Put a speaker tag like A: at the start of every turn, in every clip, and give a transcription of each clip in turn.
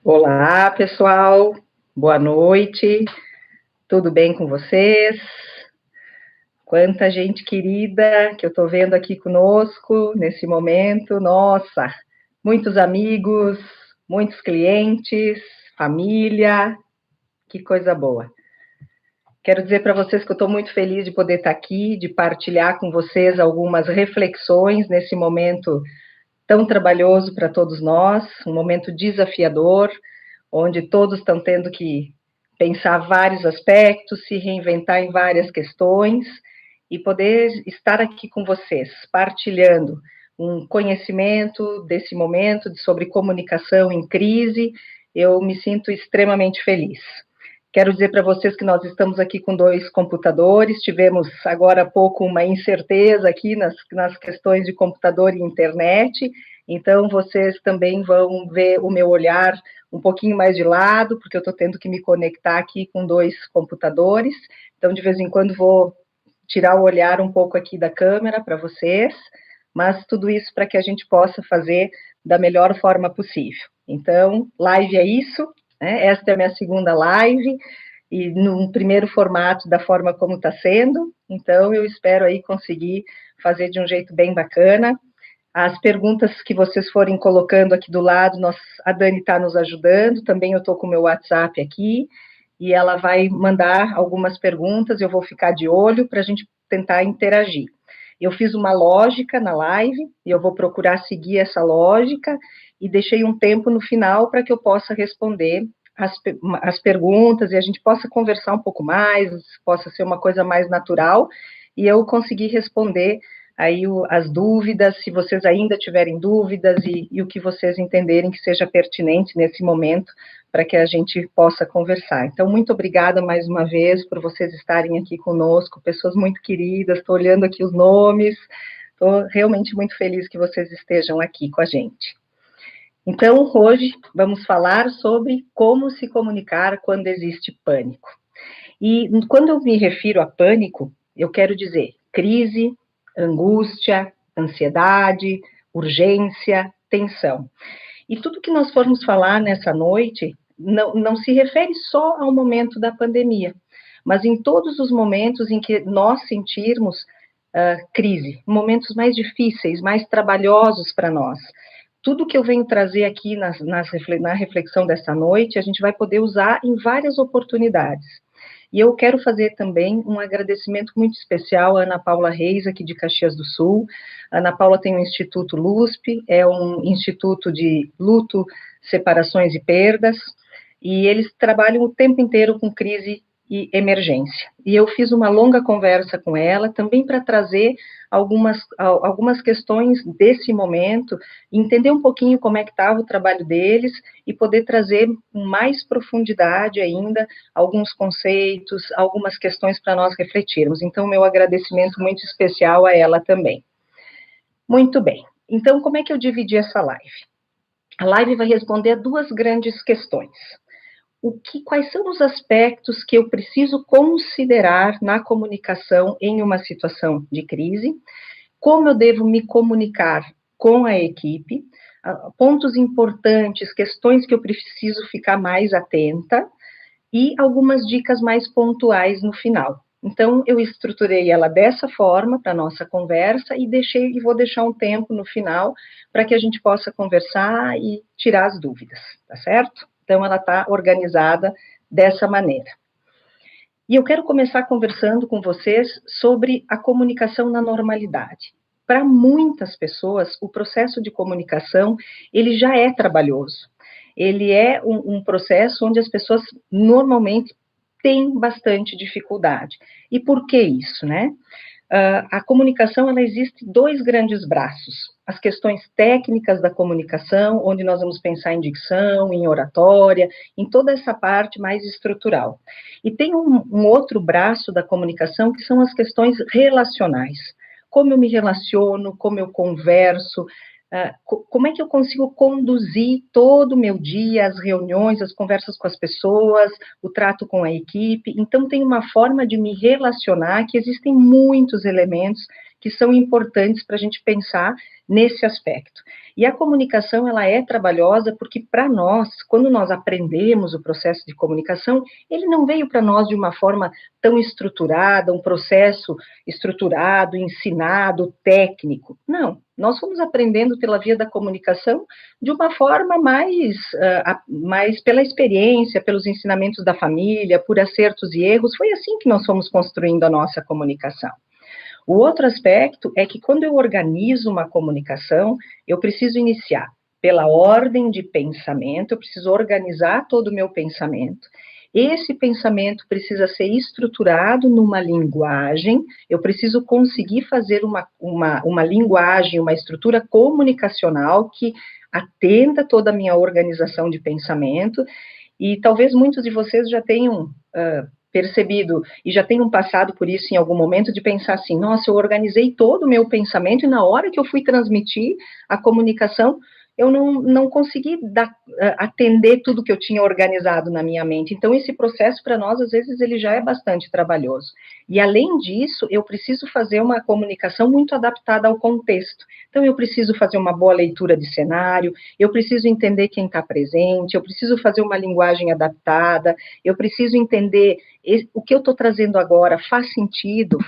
A: Olá, pessoal. Boa noite. Tudo bem com vocês? Quanta gente querida que eu estou vendo aqui conosco nesse momento. Nossa, muitos amigos, muitos clientes, família. Que coisa boa. Quero dizer para vocês que eu estou muito feliz de poder estar aqui, de partilhar com vocês algumas reflexões nesse momento tão trabalhoso para todos nós, um momento desafiador, onde todos estão tendo que pensar vários aspectos, se reinventar em várias questões e poder estar aqui com vocês, partilhando um conhecimento desse momento sobre comunicação em crise. Eu me sinto extremamente feliz. Quero dizer para vocês que nós estamos aqui com 2 computadores, tivemos agora há pouco uma incerteza aqui nas questões de computador e internet, então vocês também vão ver o meu olhar um pouquinho mais de lado, porque eu estou tendo que me conectar aqui com 2 computadores, então de vez em quando vou tirar o olhar um pouco aqui da câmera para vocês, mas tudo isso para que a gente possa fazer da melhor forma possível. Então, live é isso, né? Esta é a minha segunda live, e no primeiro formato da forma como está sendo, então eu espero aí conseguir fazer de um jeito bem bacana. As perguntas que vocês forem colocando aqui do lado, a Dani está nos ajudando, também eu estou com o meu WhatsApp aqui, e ela vai mandar algumas perguntas, eu vou ficar de olho para a gente tentar interagir. Eu fiz uma lógica na live, e eu vou procurar seguir essa lógica, e deixei um tempo no final para que eu possa responder as perguntas, e a gente possa conversar um pouco mais, possa ser uma coisa mais natural, e eu conseguir responder aí as dúvidas, se vocês ainda tiverem dúvidas, e o que vocês entenderem que seja pertinente nesse momento, para que a gente possa conversar. Então, muito obrigada mais uma vez por vocês estarem aqui conosco, pessoas muito queridas, estou olhando aqui os nomes, estou realmente muito feliz que vocês estejam aqui com a gente. Então, hoje vamos falar sobre como se comunicar quando existe pânico. E quando eu me refiro a pânico, eu quero dizer crise, angústia, ansiedade, urgência, tensão. E tudo que nós formos falar nessa noite não se refere só ao momento da pandemia, mas em todos os momentos em que nós sentirmos crise, momentos mais difíceis, mais trabalhosos para nós. Tudo que eu venho trazer aqui na reflexão dessa noite, a gente vai poder usar em várias oportunidades. E eu quero fazer também um agradecimento muito especial à Ana Paula Reis, aqui de Caxias do Sul. A Ana Paula tem o Instituto LUSP, é um instituto de luto, separações e perdas, e eles trabalham o tempo inteiro com crise e emergência. E eu fiz uma longa conversa com ela, também para trazer algumas questões desse momento, entender um pouquinho como é que estava o trabalho deles e poder trazer com mais profundidade ainda alguns conceitos, algumas questões para nós refletirmos. Então, meu agradecimento muito especial a ela também. Muito bem. Então, como é que eu dividi essa live? A live vai responder a 2 grandes questões. Quais são os aspectos que eu preciso considerar na comunicação em uma situação de crise? Como eu devo me comunicar com a equipe? Pontos importantes, questões que eu preciso ficar mais atenta e algumas dicas mais pontuais no final. Então, eu estruturei ela dessa forma para a nossa conversa e vou deixar um tempo no final para que a gente possa conversar e tirar as dúvidas, tá certo? Então, ela está organizada dessa maneira. E eu quero começar conversando com vocês sobre a comunicação na normalidade. Para muitas pessoas, o processo de comunicação, ele já é trabalhoso. Ele é um processo onde as pessoas normalmente têm bastante dificuldade. E por que isso, né? A comunicação, ela existe 2 grandes braços. As questões técnicas da comunicação, onde nós vamos pensar em dicção, em oratória, em toda essa parte mais estrutural. E tem um outro braço da comunicação, que são as questões relacionais. Como eu me relaciono, como eu converso, como é que eu consigo conduzir todo o meu dia, as reuniões, as conversas com as pessoas, o trato com a equipe. Então, tem uma forma de me relacionar que existem muitos elementos que são importantes para a gente pensar nesse aspecto. E a comunicação, ela é trabalhosa porque, para nós, quando nós aprendemos o processo de comunicação, ele não veio para nós de uma forma tão estruturada, um processo estruturado, ensinado, técnico. Não, nós fomos aprendendo pela via da comunicação de uma forma mais pela experiência, pelos ensinamentos da família, por acertos e erros. Foi assim que nós fomos construindo a nossa comunicação. O outro aspecto é que quando eu organizo uma comunicação, eu preciso iniciar pela ordem de pensamento, eu preciso organizar todo o meu pensamento. Esse pensamento precisa ser estruturado numa linguagem, eu preciso conseguir fazer uma linguagem, uma estrutura comunicacional que atenda toda a minha organização de pensamento, e talvez muitos de vocês já tenham percebido e já tenham passado por isso em algum momento, de pensar assim, nossa, eu organizei todo o meu pensamento e na hora que eu fui transmitir a comunicação, eu não consegui atender tudo que eu tinha organizado na minha mente. Então, esse processo, para nós, às vezes, ele já é bastante trabalhoso. E, além disso, eu preciso fazer uma comunicação muito adaptada ao contexto. Então, eu preciso fazer uma boa leitura de cenário, eu preciso entender quem está presente, eu preciso fazer uma linguagem adaptada, eu preciso entender o que eu estou trazendo agora faz sentido,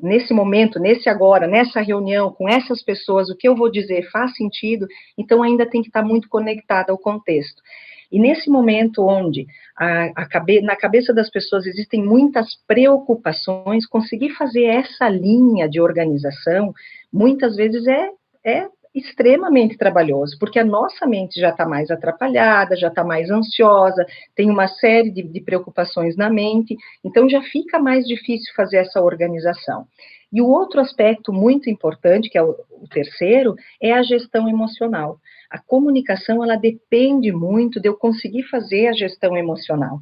A: nesse momento, nesse agora, nessa reunião, com essas pessoas, o que eu vou dizer faz sentido, então ainda tem que estar muito conectado ao contexto. E nesse momento onde na cabeça das pessoas existem muitas preocupações, conseguir fazer essa linha de organização, muitas vezes é extremamente trabalhoso, porque a nossa mente já está mais atrapalhada, já está mais ansiosa, tem uma série de preocupações na mente, então já fica mais difícil fazer essa organização. E o outro aspecto muito importante, que é o terceiro, é a gestão emocional. A comunicação, ela depende muito de eu conseguir fazer a gestão emocional.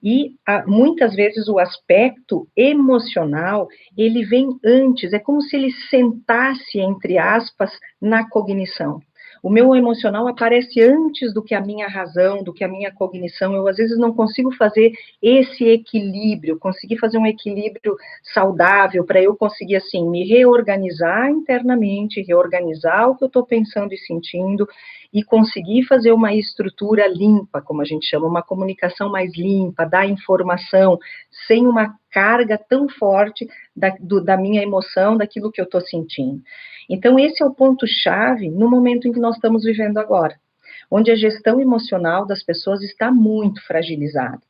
A: E muitas vezes o aspecto emocional, ele vem antes, é como se ele sentasse, entre aspas, na cognição. O meu emocional aparece antes do que a minha razão, do que a minha cognição. Eu, às vezes, não consigo fazer esse equilíbrio, conseguir fazer um equilíbrio saudável para eu conseguir, assim, me reorganizar internamente, reorganizar o que eu estou pensando e sentindo, e conseguir fazer uma estrutura limpa, como a gente chama, uma comunicação mais limpa, dar informação, sem uma carga tão forte da minha emoção, daquilo que eu estou sentindo. Então, esse é o ponto-chave no momento em que nós estamos vivendo agora, onde a gestão emocional das pessoas está muito fragilizada.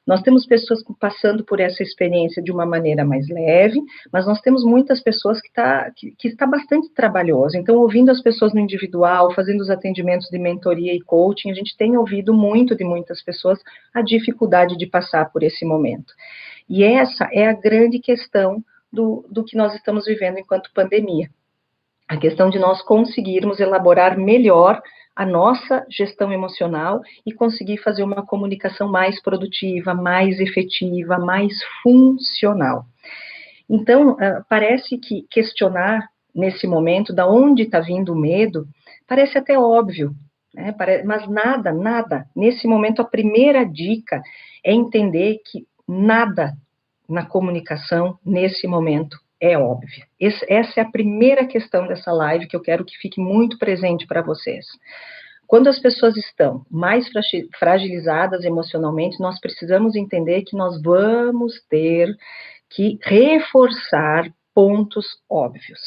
A: Nós temos pessoas passando por essa experiência de uma maneira mais leve, mas nós temos muitas pessoas que está bastante trabalhoso. Então, ouvindo as pessoas no individual, fazendo os atendimentos de mentoria e coaching, a gente tem ouvido muito de muitas pessoas a dificuldade de passar por esse momento. E essa é a grande questão do que nós estamos vivendo enquanto pandemia. A questão de nós conseguirmos elaborar melhor a nossa gestão emocional e conseguir fazer uma comunicação mais produtiva, mais efetiva, mais funcional. Então, parece que questionar nesse momento de onde está vindo o medo, parece até óbvio, né? Mas nada, nesse momento a primeira dica é entender que nada na comunicação, nesse momento, é óbvio. Essa é a primeira questão dessa live que eu quero que fique muito presente para vocês. Quando as pessoas estão mais fragilizadas emocionalmente, nós precisamos entender que nós vamos ter que reforçar pontos óbvios.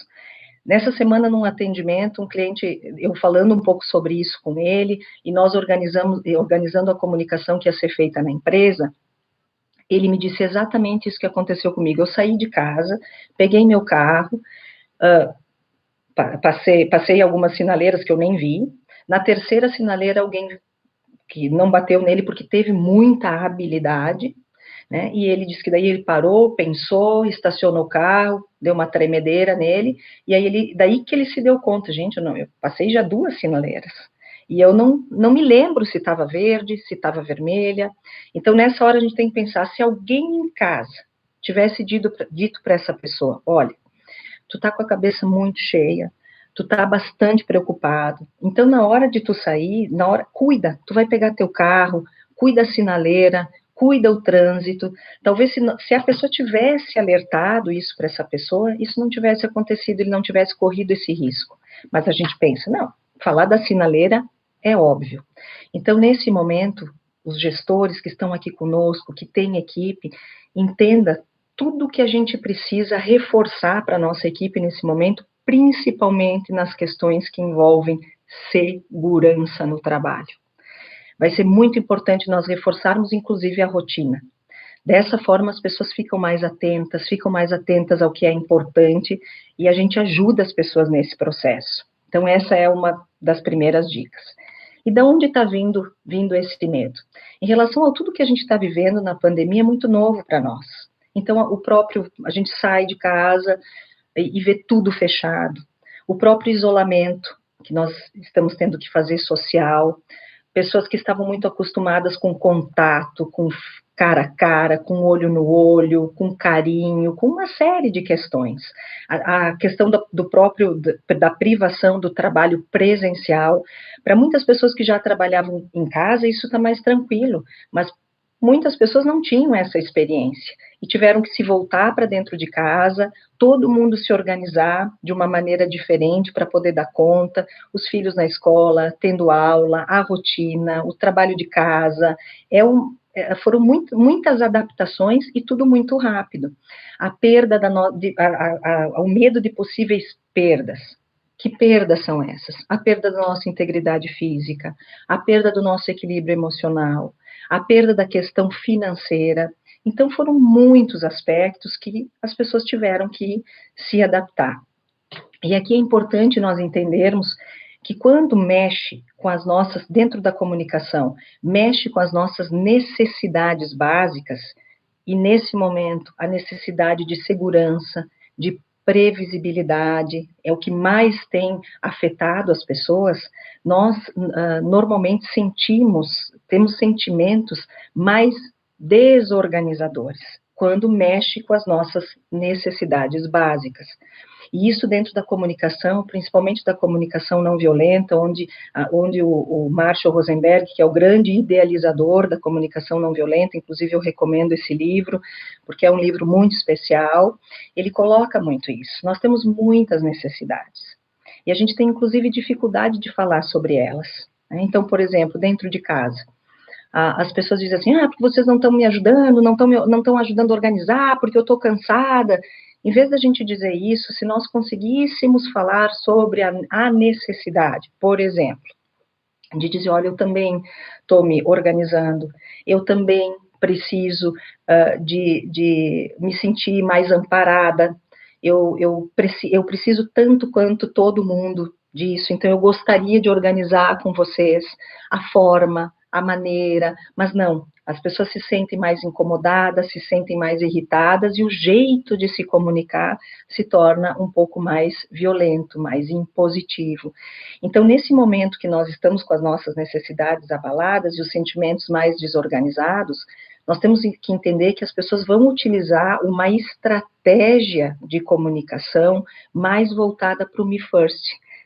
A: Nessa semana, num atendimento, um cliente, eu falando um pouco sobre isso com ele, e nós organizando a comunicação que ia ser feita na empresa, ele me disse exatamente isso que aconteceu comigo. Eu saí de casa, peguei meu carro, passei algumas sinaleiras que eu nem vi. Na terceira sinaleira, alguém que não bateu nele porque teve muita habilidade, né? E ele disse que daí ele parou, pensou, estacionou o carro, deu uma tremedeira nele, e aí daí que ele se deu conta, gente, eu passei já 2 sinaleiras. E eu não me lembro se estava verde, se estava vermelha. Então, nessa hora, a gente tem que pensar, se alguém em casa tivesse dito para essa pessoa, olha, tu tá com a cabeça muito cheia, tu tá bastante preocupado, então, na hora de tu sair, cuida, tu vai pegar teu carro, cuida a sinaleira, cuida o trânsito. Talvez se a pessoa tivesse alertado isso para essa pessoa, isso não tivesse acontecido, ele não tivesse corrido esse risco. Mas a gente pensa, não, falar da sinaleira é óbvio. Então, nesse momento, os gestores que estão aqui conosco, que têm equipe, entenda tudo o que a gente precisa reforçar para a nossa equipe nesse momento, principalmente nas questões que envolvem segurança no trabalho. Vai ser muito importante nós reforçarmos, inclusive, a rotina. Dessa forma, as pessoas ficam mais atentas ao que é importante, e a gente ajuda as pessoas nesse processo. Então, essa é uma das primeiras dicas. E de onde está vindo esse medo? Em relação a tudo que a gente está vivendo na pandemia, é muito novo para nós. Então, a gente sai de casa e vê tudo fechado. O próprio isolamento que nós estamos tendo que fazer social, pessoas que estavam muito acostumadas com contato, com cara a cara, com olho no olho, com carinho, com uma série de questões. A questão da privação do trabalho presencial, para muitas pessoas que já trabalhavam em casa, isso está mais tranquilo, mas muitas pessoas não tinham essa experiência e tiveram que se voltar para dentro de casa, todo mundo se organizar de uma maneira diferente para poder dar conta, os filhos na escola, tendo aula, a rotina, o trabalho de casa, foram muitas adaptações e tudo muito rápido. A perda o medo de possíveis perdas. Que perdas são essas? A perda da nossa integridade física, a perda do nosso equilíbrio emocional, a perda da questão financeira. Então, foram muitos aspectos que as pessoas tiveram que se adaptar. E aqui é importante nós entendermos que quando mexe com as nossas, dentro da comunicação, mexe com as nossas necessidades básicas, e nesse momento, a necessidade de segurança, de previsibilidade, é o que mais tem afetado as pessoas, nós normalmente temos sentimentos mais desorganizadores, quando mexe com as nossas necessidades básicas. E isso dentro da comunicação, principalmente da comunicação não violenta, onde o Marshall Rosenberg, que é o grande idealizador da comunicação não violenta, inclusive eu recomendo esse livro, porque é um livro muito especial, ele coloca muito isso. Nós temos muitas necessidades, e a gente tem, inclusive, dificuldade de falar sobre elas. Né? Então, por exemplo, dentro de casa, as pessoas dizem assim, porque vocês não estão me ajudando, não estão ajudando a organizar, porque eu estou cansada. Em vez da gente dizer isso, se nós conseguíssemos falar sobre a necessidade, por exemplo, de dizer, olha, eu também estou me organizando, eu também preciso de me sentir mais amparada, eu preciso tanto quanto todo mundo disso, então eu gostaria de organizar com vocês a forma, a maneira, mas não, as pessoas se sentem mais incomodadas, se sentem mais irritadas, e o jeito de se comunicar se torna um pouco mais violento, mais impositivo. Então, nesse momento que nós estamos com as nossas necessidades abaladas e os sentimentos mais desorganizados, nós temos que entender que as pessoas vão utilizar uma estratégia de comunicação mais voltada para o me first,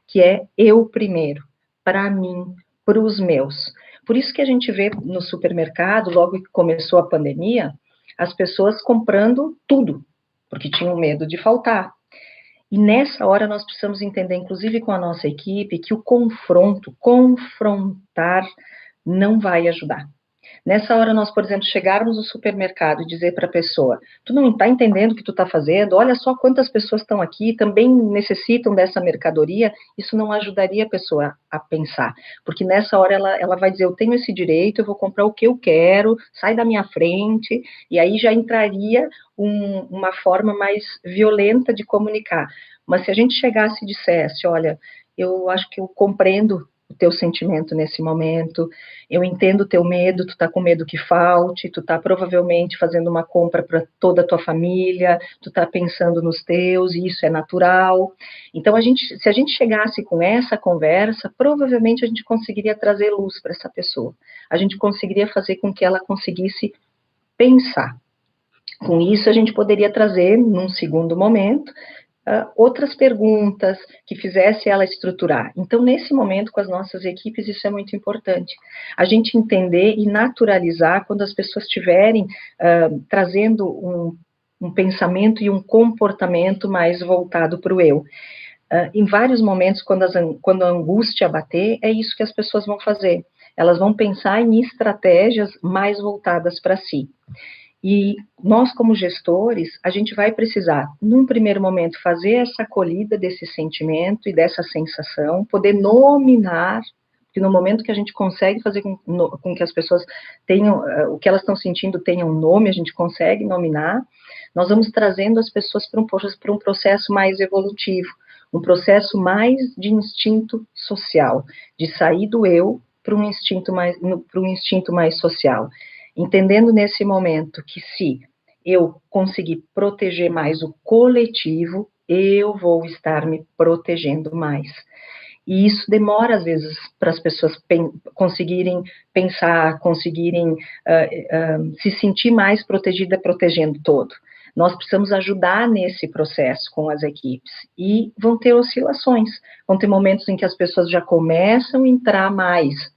A: que é eu primeiro, para mim, para os meus. Por isso que a gente vê no supermercado, logo que começou a pandemia, as pessoas comprando tudo, porque tinham medo de faltar. E nessa hora nós precisamos entender, inclusive com a nossa equipe, que o confrontar não vai ajudar. Nessa hora nós, por exemplo, chegarmos no supermercado e dizer para a pessoa, tu não está entendendo o que tu está fazendo, olha só quantas pessoas estão aqui, também necessitam dessa mercadoria, isso não ajudaria a pessoa a pensar, porque nessa hora ela vai dizer, eu tenho esse direito, eu vou comprar o que eu quero, sai da minha frente, e aí já entraria uma forma mais violenta de comunicar. Mas se a gente chegasse e dissesse, olha, eu acho que eu compreendo o teu sentimento nesse momento, eu entendo o teu medo, tu tá com medo que falte, tu tá provavelmente fazendo uma compra para toda a tua família, tu tá pensando nos teus, e isso é natural. Então, se a gente chegasse com essa conversa, provavelmente a gente conseguiria trazer luz para essa pessoa, a gente conseguiria fazer com que ela conseguisse pensar. Com isso, a gente poderia trazer, num segundo momento, outras perguntas, que fizesse ela estruturar. Então, nesse momento, com as nossas equipes, isso é muito importante. A gente entender e naturalizar quando as pessoas estiverem trazendo um pensamento e um comportamento mais voltado para o eu. Em vários momentos, quando a angústia bater, é isso que as pessoas vão fazer. Elas vão pensar em estratégias mais voltadas para si. E nós, como gestores, a gente vai precisar, num primeiro momento, fazer essa acolhida desse sentimento e dessa sensação, poder nominar, que no momento que a gente consegue fazer com que as pessoas tenham, o que elas estão sentindo tenha um nome, a gente consegue nominar, nós vamos trazendo as pessoas para um processo mais evolutivo, um processo mais de instinto social, de sair do eu para um instinto mais social. Entendendo nesse momento que se eu conseguir proteger mais o coletivo, eu vou estar me protegendo mais. E isso demora, às vezes, para as pessoas conseguirem pensar, conseguirem se sentir mais protegida, protegendo todo. Nós precisamos ajudar nesse processo com as equipes. E vão ter oscilações, vão ter momentos em que as pessoas já começam a entrar mais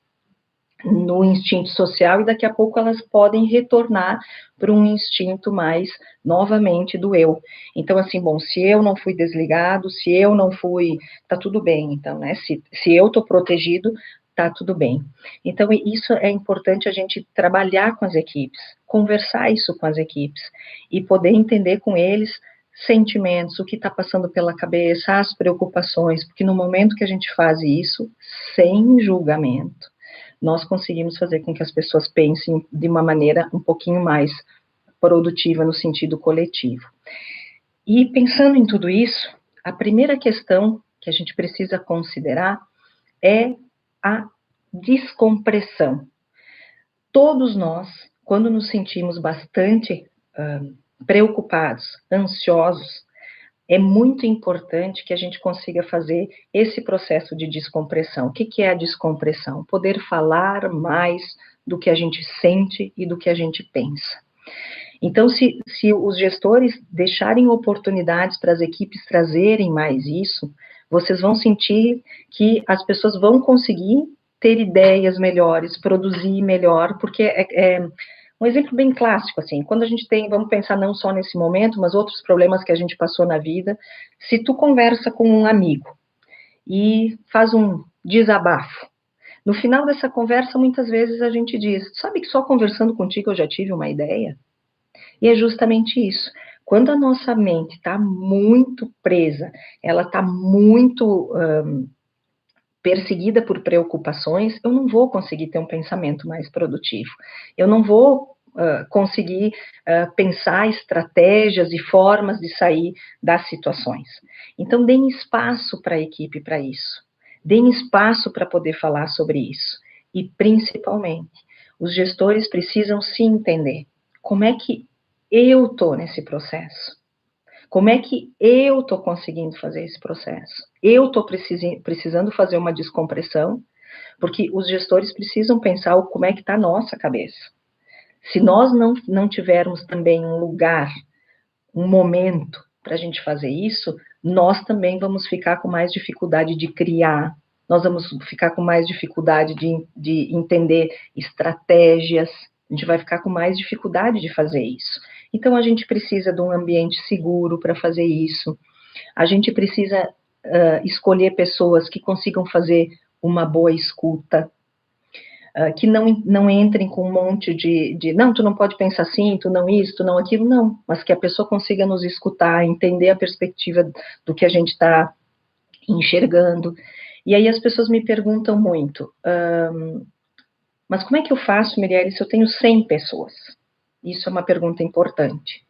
A: no instinto social e daqui a pouco elas podem retornar para um instinto mais, novamente, do eu. Então, assim, bom, se eu não fui desligado, se eu não fui, tá tudo bem, então, né, se eu tô protegido, tá tudo bem. Então, isso é importante a gente trabalhar com as equipes, conversar isso com as equipes e poder entender com eles sentimentos, o que está passando pela cabeça, as preocupações, porque no momento que a gente faz isso, sem julgamento, nós conseguimos fazer com que as pessoas pensem de uma maneira um pouquinho mais produtiva no sentido coletivo. E pensando em tudo isso, a primeira questão que a gente precisa considerar é a descompressão. Todos nós, quando nos sentimos bastante preocupados, ansiosos, é muito importante que a gente consiga fazer esse processo de descompressão. O que é a descompressão? Poder falar mais do que a gente sente e do que a gente pensa. Então, se os gestores deixarem oportunidades para as equipes trazerem mais isso, vocês vão sentir que as pessoas vão conseguir ter ideias melhores, produzir melhor, porque um exemplo bem clássico, assim, quando a gente tem, vamos pensar não só nesse momento, mas outros problemas que a gente passou na vida, se tu conversa com um amigo e faz um desabafo, no final dessa conversa, muitas vezes a gente diz, sabe que só conversando contigo eu já tive uma ideia? E é justamente isso. Quando a nossa mente está muito presa, ela está muito perseguida por preocupações, eu não vou conseguir ter um pensamento mais produtivo. Eu não vou conseguir pensar estratégias e formas de sair das situações. Então, deem espaço para a equipe para isso. Deem espaço para poder falar sobre isso. E, principalmente, os gestores precisam se entender. Como é que eu estou nesse processo? Como é que eu estou conseguindo fazer esse processo? Eu estou precisando fazer uma descompressão, porque os gestores precisam pensar como é que está a nossa cabeça. Se nós não tivermos também um lugar, um momento para a gente fazer isso, nós também vamos ficar com mais dificuldade de criar, nós vamos ficar com mais dificuldade de entender estratégias, a gente vai ficar com mais dificuldade de fazer isso. Então, a gente precisa de um ambiente seguro para fazer isso. A gente precisa escolher pessoas que consigam fazer uma boa escuta, que não entrem com um monte não, tu não pode pensar assim, tu não isso, tu não aquilo, não. Mas que a pessoa consiga nos escutar, entender a perspectiva do que a gente está enxergando. E aí as pessoas me perguntam muito, mas como é que eu faço, Mirielle, se eu tenho 100 pessoas? Isso é uma pergunta importante.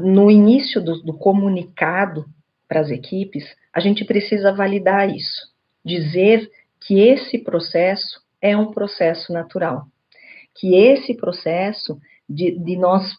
A: No início do comunicado para as equipes, a gente precisa validar isso, dizer que esse processo é um processo natural, que esse processo de nós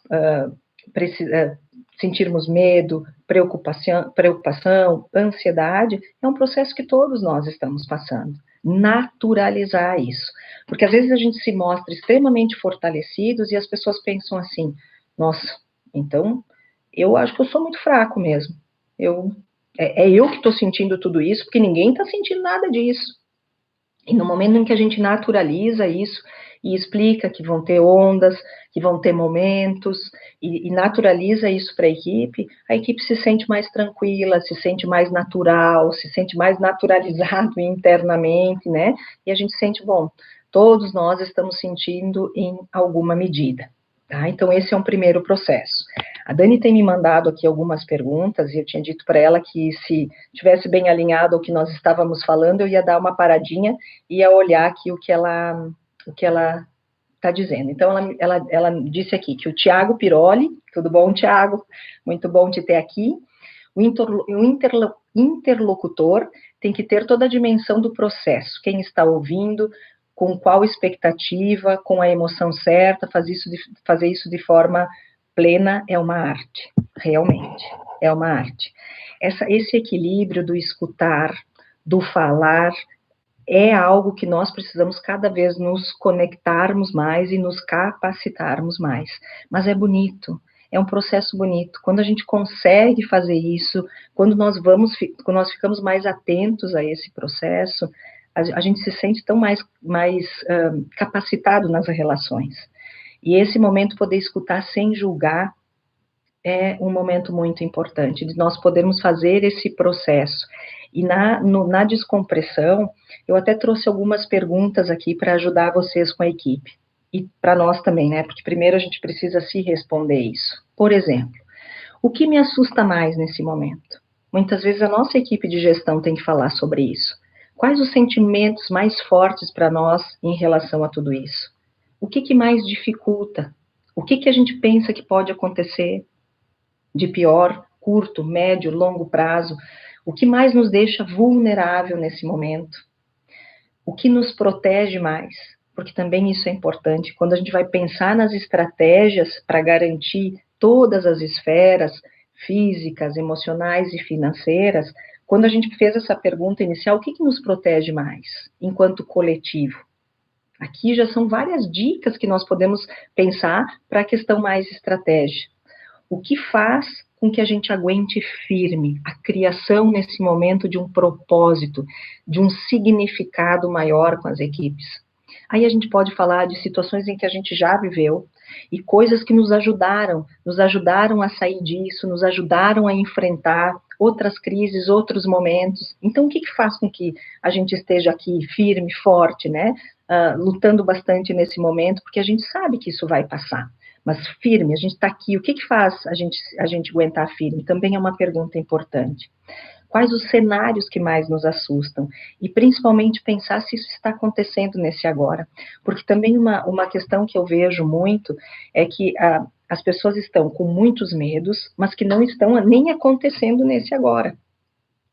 A: sentirmos medo, preocupação, ansiedade, é um processo que todos nós estamos passando. Naturalizar isso. Porque às vezes a gente se mostra extremamente fortalecidos e as pessoas pensam assim, nossa, então eu acho que eu sou muito fraco mesmo. é eu que estou sentindo tudo isso, porque ninguém está sentindo nada disso. E no momento em que a gente naturaliza isso e explica que vão ter ondas, que vão ter momentos, e naturaliza isso para a equipe se sente mais tranquila, se sente mais natural, se sente mais naturalizado internamente, né? E a gente sente, bom, todos nós estamos sentindo em alguma medida. Tá? Então, esse é um primeiro processo. A Dani tem me mandado aqui algumas perguntas, e eu tinha dito para ela que se estivesse bem alinhado ao que nós estávamos falando, eu ia dar uma paradinha e ia olhar aqui o que ela está dizendo. Então, ela disse aqui que o Tiago Piroli, tudo bom, Tiago? Muito bom te ter aqui. O interlocutor tem que ter toda a dimensão do processo, quem está ouvindo, com qual expectativa, com a emoção certa, fazer isso de forma plena é uma arte, realmente, é uma arte. Esse equilíbrio do escutar, do falar, é algo que nós precisamos cada vez nos conectarmos mais e nos capacitarmos mais. Mas é bonito, é um processo bonito. Quando a gente consegue fazer isso, quando nós ficamos mais atentos a esse processo, a gente se sente tão mais capacitado nas relações. E esse momento, poder escutar sem julgar, é um momento muito importante, de nós podermos fazer esse processo. E na descompressão, eu até trouxe algumas perguntas aqui para ajudar vocês com a equipe. E para nós também, né? Porque primeiro a gente precisa se responder isso. Por exemplo, o que me assusta mais nesse momento? Muitas vezes a nossa equipe de gestão tem que falar sobre isso. Quais os sentimentos mais fortes para nós em relação a tudo isso? O que mais dificulta? O que a gente pensa que pode acontecer de pior, curto, médio, longo prazo? O que mais nos deixa vulnerável nesse momento? O que nos protege mais? Porque também isso é importante. Quando a gente vai pensar nas estratégias para garantir todas as esferas físicas, emocionais e financeiras, quando a gente fez essa pergunta inicial, o que nos protege mais enquanto coletivo? Aqui já são várias dicas que nós podemos pensar para a questão mais estratégica. O que faz com que a gente aguente firme a criação nesse momento de um propósito, de um significado maior com as equipes? Aí a gente pode falar de situações em que a gente já viveu e coisas que nos ajudaram a sair disso, nos ajudaram a enfrentar outras crises, outros momentos. Então, o que faz com que a gente esteja aqui firme, forte, né? Lutando bastante nesse momento, porque a gente sabe que isso vai passar. Mas firme, a gente está aqui, o que faz a gente aguentar firme? Também é uma pergunta importante. Quais os cenários que mais nos assustam? E principalmente pensar se isso está acontecendo nesse agora. Porque também uma questão que eu vejo muito é que as pessoas estão com muitos medos, mas que não estão nem acontecendo nesse agora.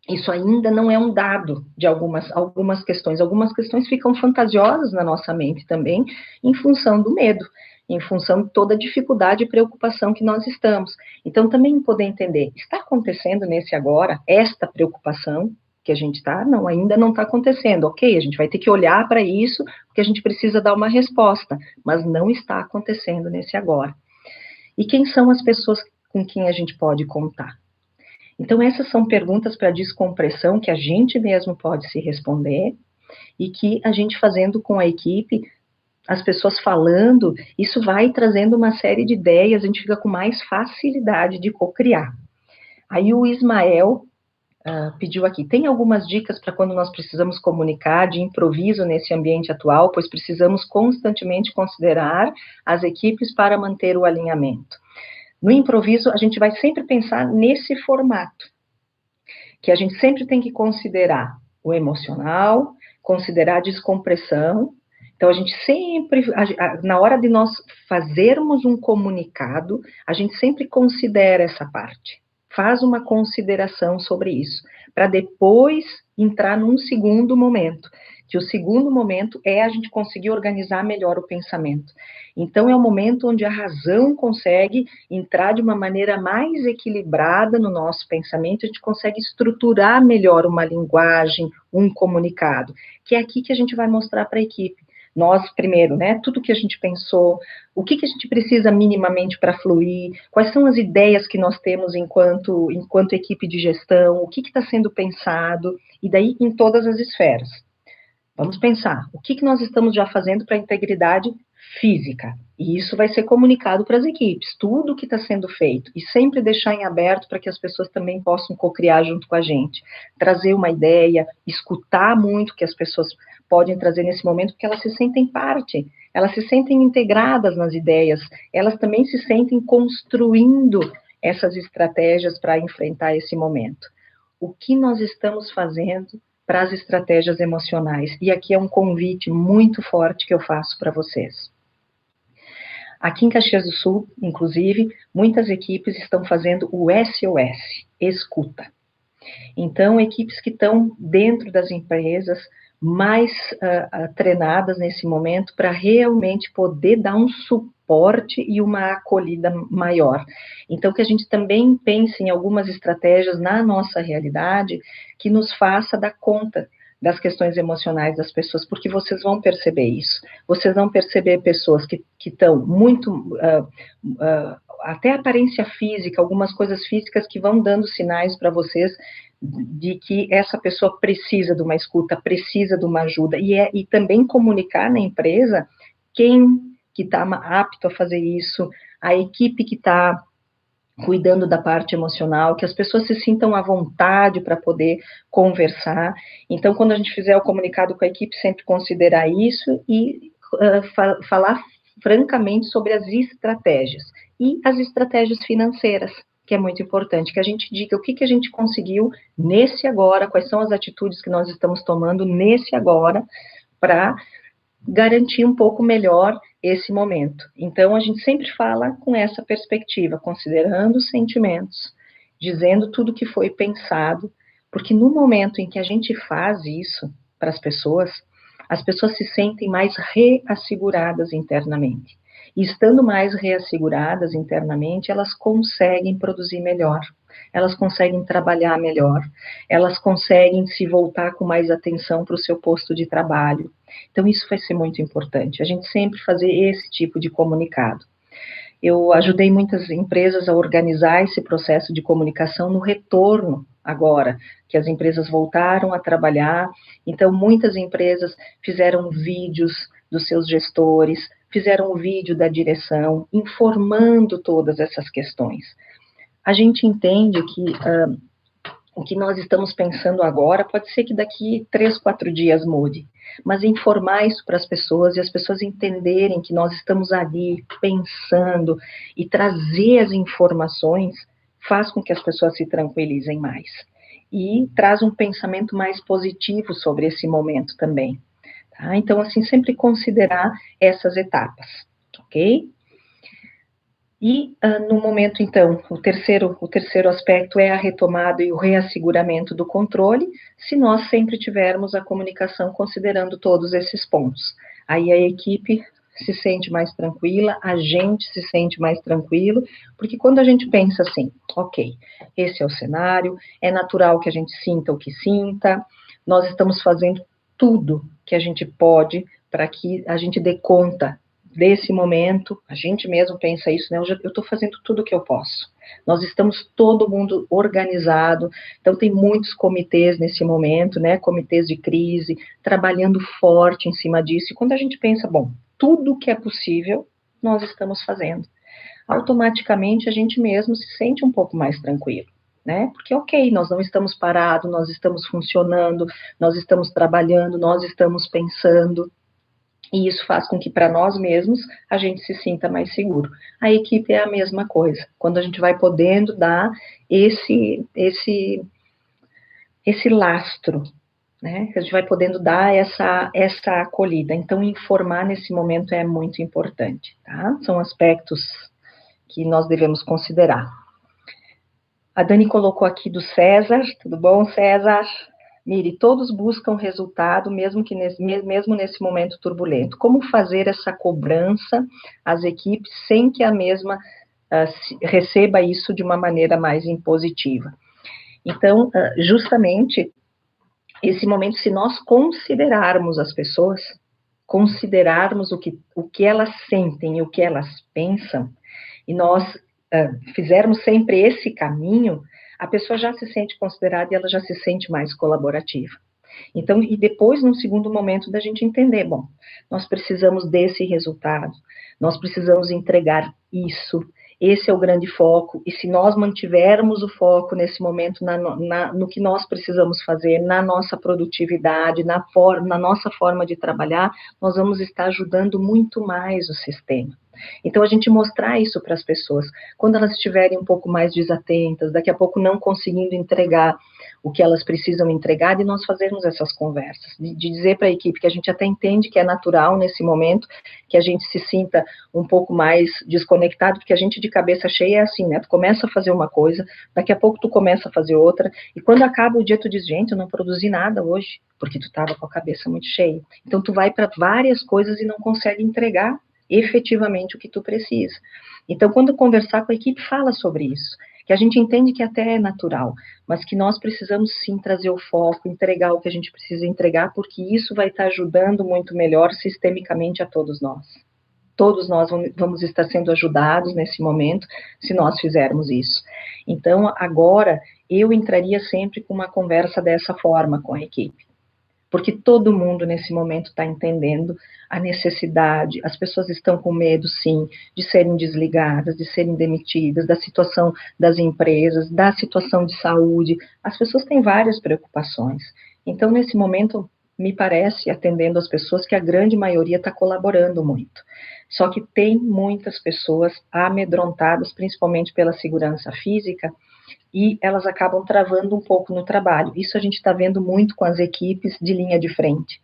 A: Isso ainda não é um dado de algumas questões. Algumas questões ficam fantasiosas na nossa mente também, em função do medo, em função de toda a dificuldade e preocupação que nós estamos. Então, também poder entender, está acontecendo nesse agora, esta preocupação que a gente está? Não, ainda não está acontecendo. Ok, a gente vai ter que olhar para isso, porque a gente precisa dar uma resposta, mas não está acontecendo nesse agora. E quem são as pessoas com quem a gente pode contar? Então, essas são perguntas para descompressão que a gente mesmo pode se responder e que a gente fazendo com a equipe, as pessoas falando, isso vai trazendo uma série de ideias, a gente fica com mais facilidade de co-criar. Aí o Ismael pediu aqui, tem algumas dicas para quando nós precisamos comunicar de improviso nesse ambiente atual, pois precisamos constantemente considerar as equipes para manter o alinhamento. No improviso, a gente vai sempre pensar nesse formato, que a gente sempre tem que considerar o emocional, considerar a descompressão. Então, a gente sempre, na hora de nós fazermos um comunicado, a gente sempre considera essa parte, faz uma consideração sobre isso, para depois entrar num segundo momento, que o segundo momento é a gente conseguir organizar melhor o pensamento. Então, é o momento onde a razão consegue entrar de uma maneira mais equilibrada no nosso pensamento, a gente consegue estruturar melhor uma linguagem, um comunicado, que é aqui que a gente vai mostrar para a equipe. Nós, primeiro, né, tudo que a gente pensou, o que a gente precisa minimamente para fluir, quais são as ideias que nós temos enquanto equipe de gestão, o que está sendo pensado, e daí em todas as esferas. Vamos pensar, o que nós estamos já fazendo para a integridade física? E isso vai ser comunicado para as equipes, tudo o que está sendo feito, e sempre deixar em aberto para que as pessoas também possam co-criar junto com a gente, trazer uma ideia, escutar muito o que as pessoas podem trazer nesse momento, porque elas se sentem parte, elas se sentem integradas nas ideias, elas também se sentem construindo essas estratégias para enfrentar esse momento. O que nós estamos fazendo para as estratégias emocionais? E aqui é um convite muito forte que eu faço para vocês. Aqui em Caxias do Sul, inclusive, muitas equipes estão fazendo o SOS, escuta. Então, equipes que estão dentro das empresas mais treinadas nesse momento para realmente poder dar um suporte e uma acolhida maior. Então, que a gente também pense em algumas estratégias na nossa realidade que nos faça dar conta das questões emocionais das pessoas, porque vocês vão perceber isso. Vocês vão perceber pessoas que estão muito... até aparência física, algumas coisas físicas que vão dando sinais para vocês de que essa pessoa precisa de uma escuta, precisa de uma ajuda, e também comunicar na empresa quem que está apto a fazer isso, a equipe que está cuidando da parte emocional, que as pessoas se sintam à vontade para poder conversar. Então, quando a gente fizer o comunicado com a equipe, sempre considerar isso e falar francamente sobre as estratégias. E as estratégias financeiras, que é muito importante, que a gente diga o que a gente conseguiu nesse agora, quais são as atitudes que nós estamos tomando nesse agora, para garantir um pouco melhor esse momento. Então, a gente sempre fala com essa perspectiva, considerando os sentimentos, dizendo tudo que foi pensado, porque no momento em que a gente faz isso para as pessoas se sentem mais reasseguradas internamente. E estando mais reasseguradas internamente, elas conseguem produzir melhor, elas conseguem trabalhar melhor, elas conseguem se voltar com mais atenção para o seu posto de trabalho. Então, isso vai ser muito importante, a gente sempre fazer esse tipo de comunicado. Eu ajudei muitas empresas a organizar esse processo de comunicação no retorno agora, que as empresas voltaram a trabalhar, então muitas empresas fizeram vídeos dos seus gestores, fizeram um vídeo da direção, informando todas essas questões. A gente entende que o que nós estamos pensando agora pode ser que daqui 3, 4 dias mude, mas informar isso para as pessoas e as pessoas entenderem que nós estamos ali pensando e trazer as informações faz com que as pessoas se tranquilizem mais e traz um pensamento mais positivo sobre esse momento também. Tá? Então, assim, sempre considerar essas etapas, ok? E, no momento, então, o terceiro aspecto é a retomada e o reasseguramento do controle, se nós sempre tivermos a comunicação considerando todos esses pontos. Aí a equipe se sente mais tranquila, a gente se sente mais tranquilo, porque quando a gente pensa assim, ok, esse é o cenário, é natural que a gente sinta o que sinta, nós estamos fazendo tudo que a gente pode para que a gente dê conta desse momento, a gente mesmo pensa isso, né? Eu estou fazendo tudo o que eu posso. Nós estamos todo mundo organizado, então tem muitos comitês nesse momento, né? Comitês de crise, trabalhando forte em cima disso. E quando a gente pensa, bom, tudo que é possível, nós estamos fazendo. Automaticamente a gente mesmo se sente um pouco mais tranquilo, né? Porque, ok, nós não estamos parados, nós estamos funcionando, nós estamos trabalhando, nós estamos pensando. E isso faz com que, para nós mesmos, a gente se sinta mais seguro. A equipe é a mesma coisa. Quando a gente vai podendo dar esse lastro, né? A gente vai podendo dar essa acolhida. Então, informar nesse momento é muito importante, tá? São aspectos que nós devemos considerar. A Dani colocou aqui do César. Tudo bom, César? Mire, todos buscam resultado, mesmo nesse momento turbulento. Como fazer essa cobrança às equipes sem que a mesma receba isso de uma maneira mais impositiva? Então, justamente, esse momento, se nós considerarmos as pessoas, considerarmos o que elas sentem e o que elas pensam, e nós fizermos sempre esse caminho, a pessoa já se sente considerada e ela já se sente mais colaborativa. Então, e depois, num segundo momento, da gente entender, bom, nós precisamos desse resultado, nós precisamos entregar isso, esse é o grande foco, e se nós mantivermos o foco nesse momento no que nós precisamos fazer, na nossa produtividade, na nossa forma de trabalhar, nós vamos estar ajudando muito mais o sistema. Então, a gente mostrar isso para as pessoas, quando elas estiverem um pouco mais desatentas, daqui a pouco não conseguindo entregar o que elas precisam entregar, e nós fazermos essas conversas, de dizer para a equipe que a gente até entende que é natural nesse momento, que a gente se sinta um pouco mais desconectado, porque a gente de cabeça cheia é assim, né? Tu começa a fazer uma coisa, daqui a pouco tu começa a fazer outra, e quando acaba o dia tu diz, gente, eu não produzi nada hoje, porque tu estava com a cabeça muito cheia. Então tu vai para várias coisas e não consegue entregar efetivamente o que tu precisa. Então, quando conversar com a equipe, fala sobre isso, que a gente entende que até é natural, mas que nós precisamos sim trazer o foco, entregar o que a gente precisa entregar, porque isso vai estar ajudando muito melhor sistemicamente a todos nós. Todos nós vamos estar sendo ajudados nesse momento, se nós fizermos isso. Então, agora, eu entraria sempre com uma conversa dessa forma com a equipe, porque todo mundo nesse momento está entendendo a necessidade, as pessoas estão com medo, sim, de serem desligadas, de serem demitidas, da situação das empresas, da situação de saúde, as pessoas têm várias preocupações. Então, nesse momento, me parece, atendendo as pessoas, que a grande maioria está colaborando muito. Só que tem muitas pessoas amedrontadas, principalmente pela segurança física, e elas acabam travando um pouco no trabalho. Isso a gente está vendo muito com as equipes de linha de frente.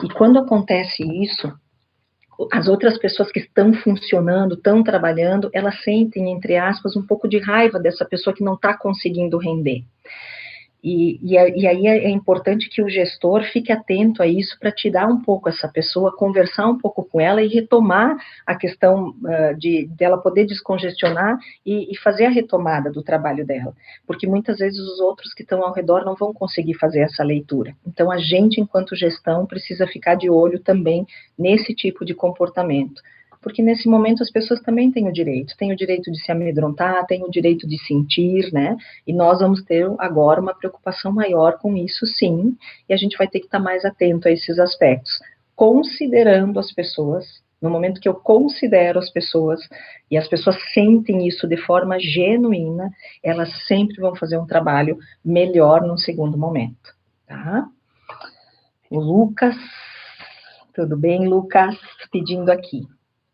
A: E quando acontece isso, as outras pessoas que estão funcionando, estão trabalhando, elas sentem, entre aspas, um pouco de raiva dessa pessoa que não está conseguindo render. E aí é importante que o gestor fique atento a isso para tirar um pouco essa pessoa, conversar um pouco com ela e retomar a questão dela poder descongestionar e fazer a retomada do trabalho dela, porque muitas vezes os outros que estão ao redor não vão conseguir fazer essa leitura. Então, a gente, enquanto gestão, precisa ficar de olho também nesse tipo de comportamento, porque nesse momento as pessoas também têm o direito de se amedrontar, têm o direito de sentir, né? E nós vamos ter agora uma preocupação maior com isso, sim, e a gente vai ter que estar mais atento a esses aspectos, considerando as pessoas. No momento que eu considero as pessoas, e as pessoas sentem isso de forma genuína, elas sempre vão fazer um trabalho melhor num segundo momento, tá? O Lucas, tudo bem, Lucas? Pedindo aqui.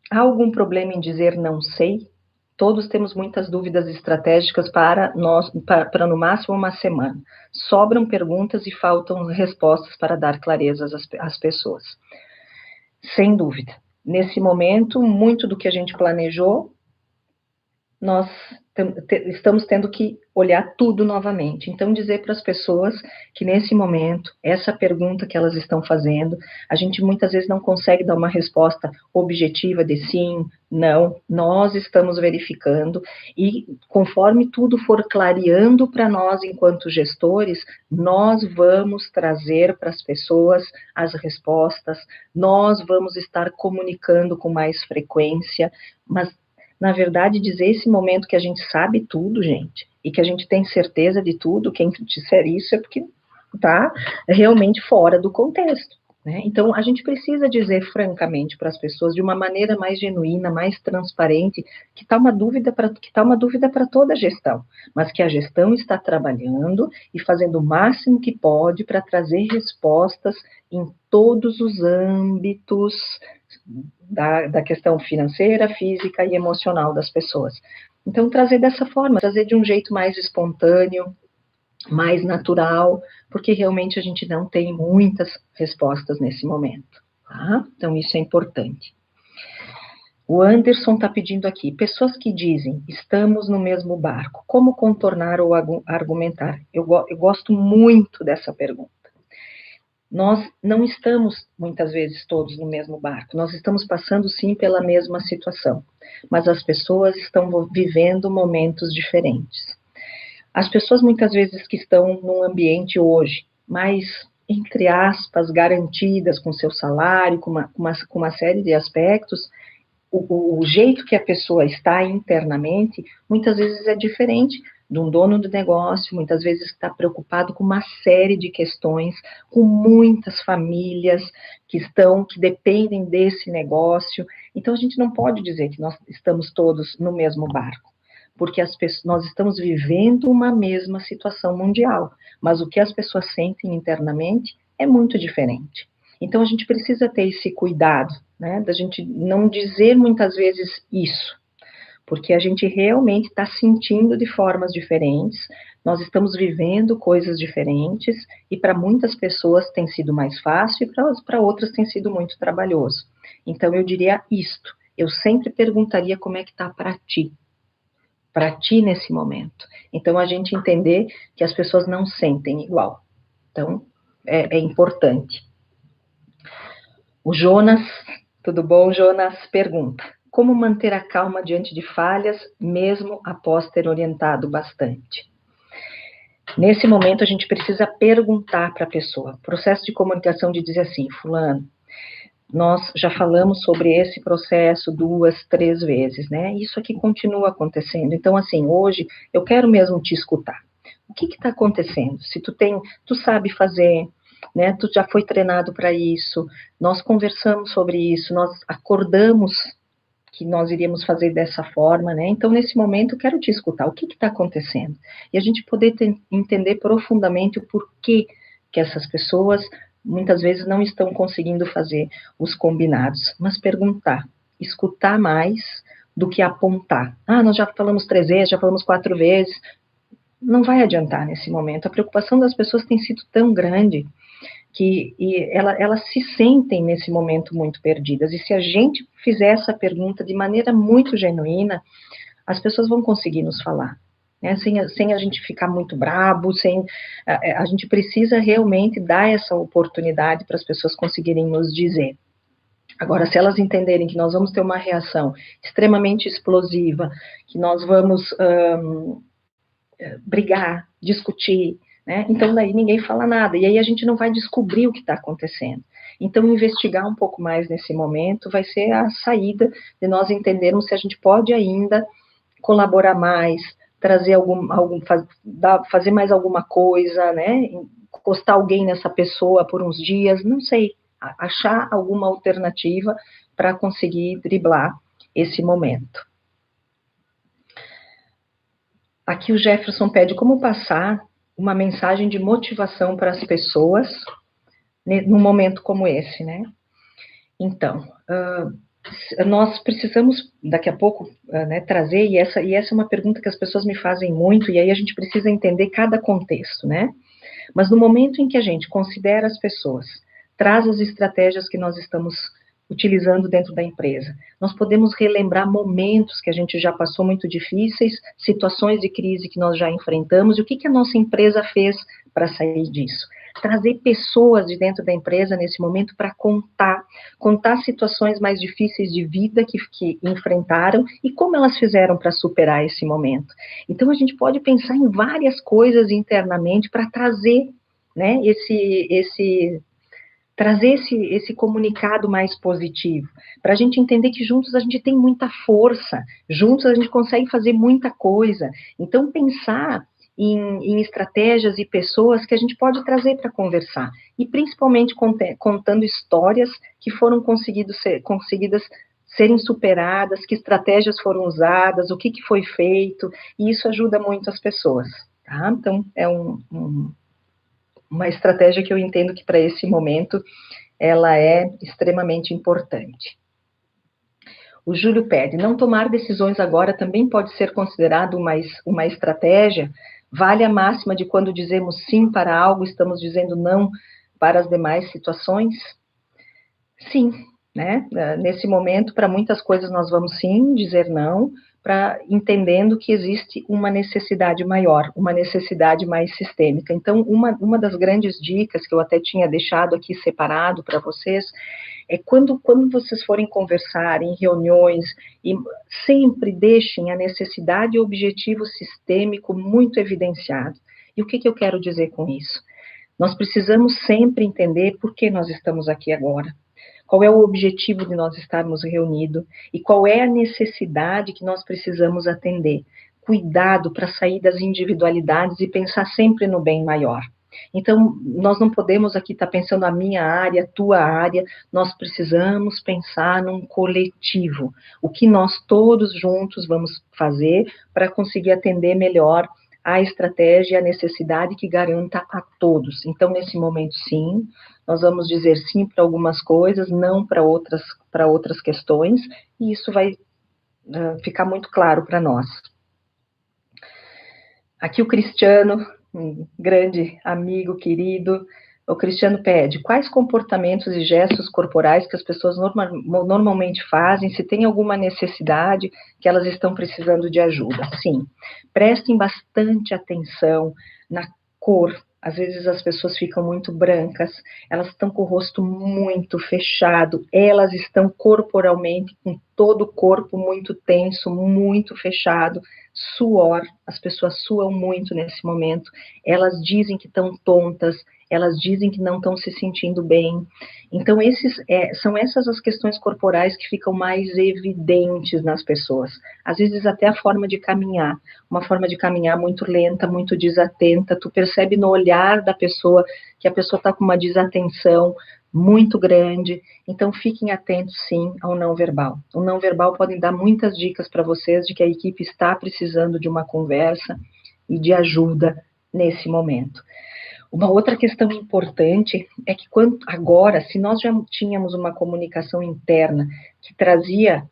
A: Há algum problema em dizer não sei? Todos temos muitas dúvidas estratégicas para no máximo uma semana. Sobram perguntas e faltam respostas para dar clareza às pessoas. Sem dúvida. Nesse momento, muito do que a gente planejou, nós estamos tendo que olhar tudo novamente. Então, dizer para as pessoas que nesse momento, essa pergunta que elas estão fazendo, a gente muitas vezes não consegue dar uma resposta objetiva de sim, não, nós estamos verificando e conforme tudo for clareando para nós enquanto gestores, nós vamos trazer para as pessoas as respostas, nós vamos estar comunicando com mais frequência, mas na verdade, dizer esse momento que a gente sabe tudo, gente, e que a gente tem certeza de tudo, quem disser isso é porque está realmente fora do contexto, né? Então, a gente precisa dizer francamente para as pessoas, de uma maneira mais genuína, mais transparente, que está uma dúvida para toda a gestão, mas que a gestão está trabalhando e fazendo o máximo que pode para trazer respostas em todos os âmbitos da questão financeira, física e emocional das pessoas. Então, trazer dessa forma, trazer de um jeito mais espontâneo, mais natural, porque realmente a gente não tem muitas respostas nesse momento, tá? Então, isso é importante. O Anderson está pedindo aqui, pessoas que dizem, estamos no mesmo barco, como contornar ou argumentar? Eu gosto muito dessa pergunta. Nós não estamos, muitas vezes, todos no mesmo barco, nós estamos passando, sim, pela mesma situação, mas as pessoas estão vivendo momentos diferentes. As pessoas, muitas vezes, que estão num ambiente hoje mais entre aspas, garantidas com seu salário, com uma série de aspectos, o jeito que a pessoa está internamente, muitas vezes é diferente de um dono de negócio, muitas vezes está preocupado com uma série de questões, com muitas famílias que dependem desse negócio. Então, a gente não pode dizer que nós estamos todos no mesmo barco, porque nós estamos vivendo uma mesma situação mundial, mas o que as pessoas sentem internamente é muito diferente. Então, a gente precisa ter esse cuidado, né, da gente não dizer muitas vezes isso, porque a gente realmente está sentindo de formas diferentes, nós estamos vivendo coisas diferentes, e para muitas pessoas tem sido mais fácil, e para outras tem sido muito trabalhoso. Então, eu diria isto, eu sempre perguntaria como é que está para ti nesse momento. Então, a gente entender que as pessoas não sentem igual. Então, é importante. O Jonas, tudo bom, Jonas? Pergunta: como manter a calma diante de falhas, mesmo após ter orientado bastante? Nesse momento, a gente precisa perguntar para a pessoa. Processo de comunicação de dizer assim: fulano, nós já falamos sobre esse processo 2, 3 vezes, né? Isso aqui continua acontecendo. Então, assim, hoje eu quero mesmo te escutar. O que está acontecendo? Se tu sabe fazer, né? Tu já foi treinado para isso. Nós conversamos sobre isso. Nós acordamos que nós iríamos fazer dessa forma, né? Então, nesse momento, eu quero te escutar. O que está acontecendo? E a gente poder entender profundamente o porquê que essas pessoas muitas vezes não estão conseguindo fazer os combinados, mas perguntar, escutar mais do que apontar. Ah, nós já falamos 3 vezes, já falamos 4 vezes. Não vai adiantar nesse momento. A preocupação das pessoas tem sido tão grande que elas se sentem nesse momento muito perdidas. E se a gente fizer essa pergunta de maneira muito genuína, as pessoas vão conseguir nos falar. Né, sem a gente ficar muito brabo, a gente precisa realmente dar essa oportunidade para as pessoas conseguirem nos dizer. Agora, se elas entenderem que nós vamos ter uma reação extremamente explosiva, que nós vamos brigar, discutir, né, então daí ninguém fala nada, e aí a gente não vai descobrir o que está acontecendo. Então, investigar um pouco mais nesse momento vai ser a saída de nós entendermos se a gente pode ainda colaborar mais, trazer fazer mais alguma coisa, né? Encostar alguém nessa pessoa por uns dias, não sei, achar alguma alternativa para conseguir driblar esse momento. Aqui o Jefferson pede como passar uma mensagem de motivação para as pessoas num momento como esse, né? Então, nós precisamos, daqui a pouco, né, trazer, e essa é uma pergunta que as pessoas me fazem muito, e aí a gente precisa entender cada contexto, né? Mas no momento em que a gente considera as pessoas, traz as estratégias que nós estamos utilizando dentro da empresa, nós podemos relembrar momentos que a gente já passou muito difíceis, situações de crise que nós já enfrentamos, e o que a nossa empresa fez para sair disso. Trazer pessoas de dentro da empresa nesse momento para contar situações mais difíceis de vida que enfrentaram e como elas fizeram para superar esse momento. Então, a gente pode pensar em várias coisas internamente para trazer, né, trazer esse comunicado mais positivo, para a gente entender que juntos a gente tem muita força, juntos a gente consegue fazer muita coisa. Então, pensar em estratégias e pessoas que a gente pode trazer para conversar, e principalmente contando histórias que foram conseguidas serem superadas, que estratégias foram usadas, o que foi feito, e isso ajuda muito as pessoas, tá? Então, é uma estratégia que eu entendo que para esse momento ela é extremamente importante. O Júlio pede, não tomar decisões agora também pode ser considerado uma estratégia? Vale a máxima de quando dizemos sim para algo, estamos dizendo não para as demais situações? Sim, né? Nesse momento, para muitas coisas nós vamos sim dizer não, entendendo que existe uma necessidade maior, uma necessidade mais sistêmica. Então, uma das grandes dicas que eu até tinha deixado aqui separado para vocês é quando vocês forem conversar em reuniões, e sempre deixem a necessidade e o objetivo sistêmico muito evidenciado. E o que eu quero dizer com isso? Nós precisamos sempre entender por que nós estamos aqui agora. Qual é o objetivo de nós estarmos reunidos e qual é a necessidade que nós precisamos atender. Cuidado para sair das individualidades e pensar sempre no bem maior. Então, nós não podemos aqui estar pensando a minha área, a tua área, nós precisamos pensar num coletivo. O que nós todos juntos vamos fazer para conseguir atender melhor a estratégia e a necessidade que garanta a todos. Então, nesse momento, sim, nós vamos dizer sim para algumas coisas, não para outras questões, e isso vai ficar muito claro para nós. Aqui o Cristiano, um grande amigo, querido, o Cristiano pede, quais comportamentos e gestos corporais que as pessoas normalmente fazem, se tem alguma necessidade que elas estão precisando de ajuda? Sim, prestem bastante atenção na cor. Às vezes as pessoas ficam muito brancas, elas estão com o rosto muito fechado, elas estão corporalmente com todo o corpo muito tenso, muito fechado, suor, as pessoas suam muito nesse momento, elas dizem que estão tontas, elas dizem que não estão se sentindo bem. Então, são essas as questões corporais que ficam mais evidentes nas pessoas. Às vezes, até a forma de caminhar. Uma forma de caminhar muito lenta, muito desatenta. Tu percebe no olhar da pessoa que a pessoa está com uma desatenção muito grande. Então, fiquem atentos, sim, ao não verbal. O não verbal pode dar muitas dicas para vocês de que a equipe está precisando de uma conversa e de ajuda nesse momento. Uma outra questão importante é que agora, se nós já tínhamos uma comunicação interna que trazia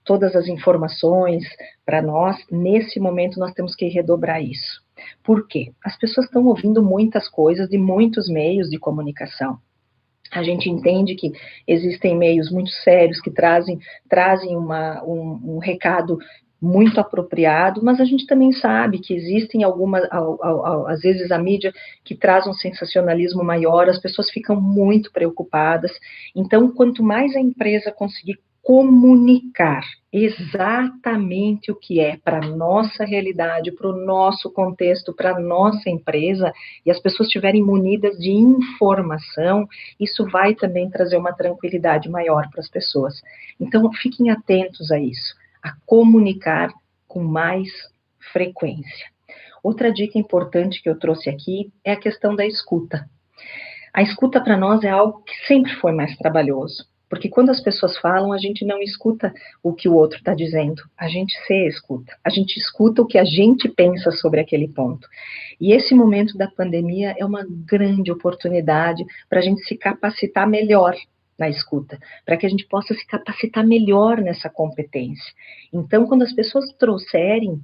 A: todas as informações para nós, nesse momento nós temos que redobrar isso. Por quê? As pessoas estão ouvindo muitas coisas de muitos meios de comunicação. A gente entende que existem meios muito sérios que trazem um recado muito apropriado, mas a gente também sabe que existem às vezes a mídia que traz um sensacionalismo maior, as pessoas ficam muito preocupadas. Então, quanto mais a empresa conseguir comunicar exatamente o que é para a nossa realidade, para o nosso contexto, para a nossa empresa, e as pessoas estiverem munidas de informação, isso vai também trazer uma tranquilidade maior para as pessoas. Então, fiquem atentos a isso, a comunicar com mais frequência. Outra dica importante que eu trouxe aqui é a questão da escuta. A escuta para nós é algo que sempre foi mais trabalhoso, porque quando as pessoas falam, a gente não escuta o que o outro está dizendo, a gente se escuta, a gente escuta o que a gente pensa sobre aquele ponto. E esse momento da pandemia é uma grande oportunidade para a gente se capacitar melhor na escuta, para que a gente possa se capacitar melhor nessa competência. Então, quando as pessoas trouxerem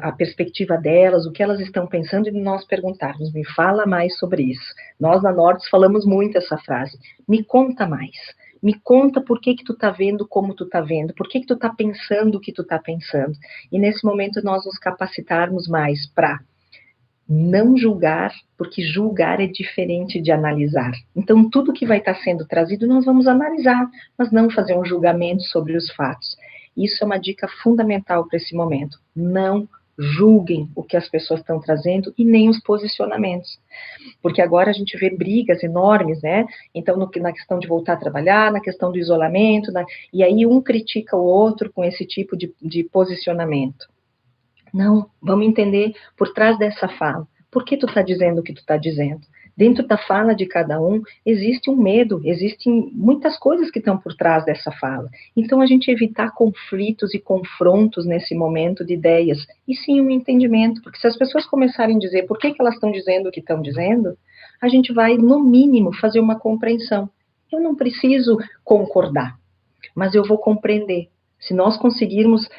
A: a perspectiva delas, o que elas estão pensando, e nós perguntarmos, me fala mais sobre isso. Nós, na Nortes, falamos muito essa frase, me conta mais. Me conta por que tu tá vendo como tu tá vendo, por que tu tá pensando o que tu tá pensando. E nesse momento nós nos capacitarmos mais para não julgar, porque julgar é diferente de analisar. Então, tudo que vai estar sendo trazido, nós vamos analisar, mas não fazer um julgamento sobre os fatos. Isso é uma dica fundamental para esse momento. Não julguem o que as pessoas estão trazendo e nem os posicionamentos. Porque agora a gente vê brigas enormes, né? Então, na questão de voltar a trabalhar, na questão do isolamento, e aí um critica o outro com esse tipo de posicionamento. Não, vamos entender por trás dessa fala. Por que tu está dizendo o que tu está dizendo? Dentro da fala de cada um, existe um medo, existem muitas coisas que estão por trás dessa fala. Então, a gente evitar conflitos e confrontos nesse momento de ideias, e sim um entendimento, porque se as pessoas começarem a dizer por que elas estão dizendo o que estão dizendo, a gente vai, no mínimo, fazer uma compreensão. Eu não preciso concordar, mas eu vou compreender. Se nós conseguirmos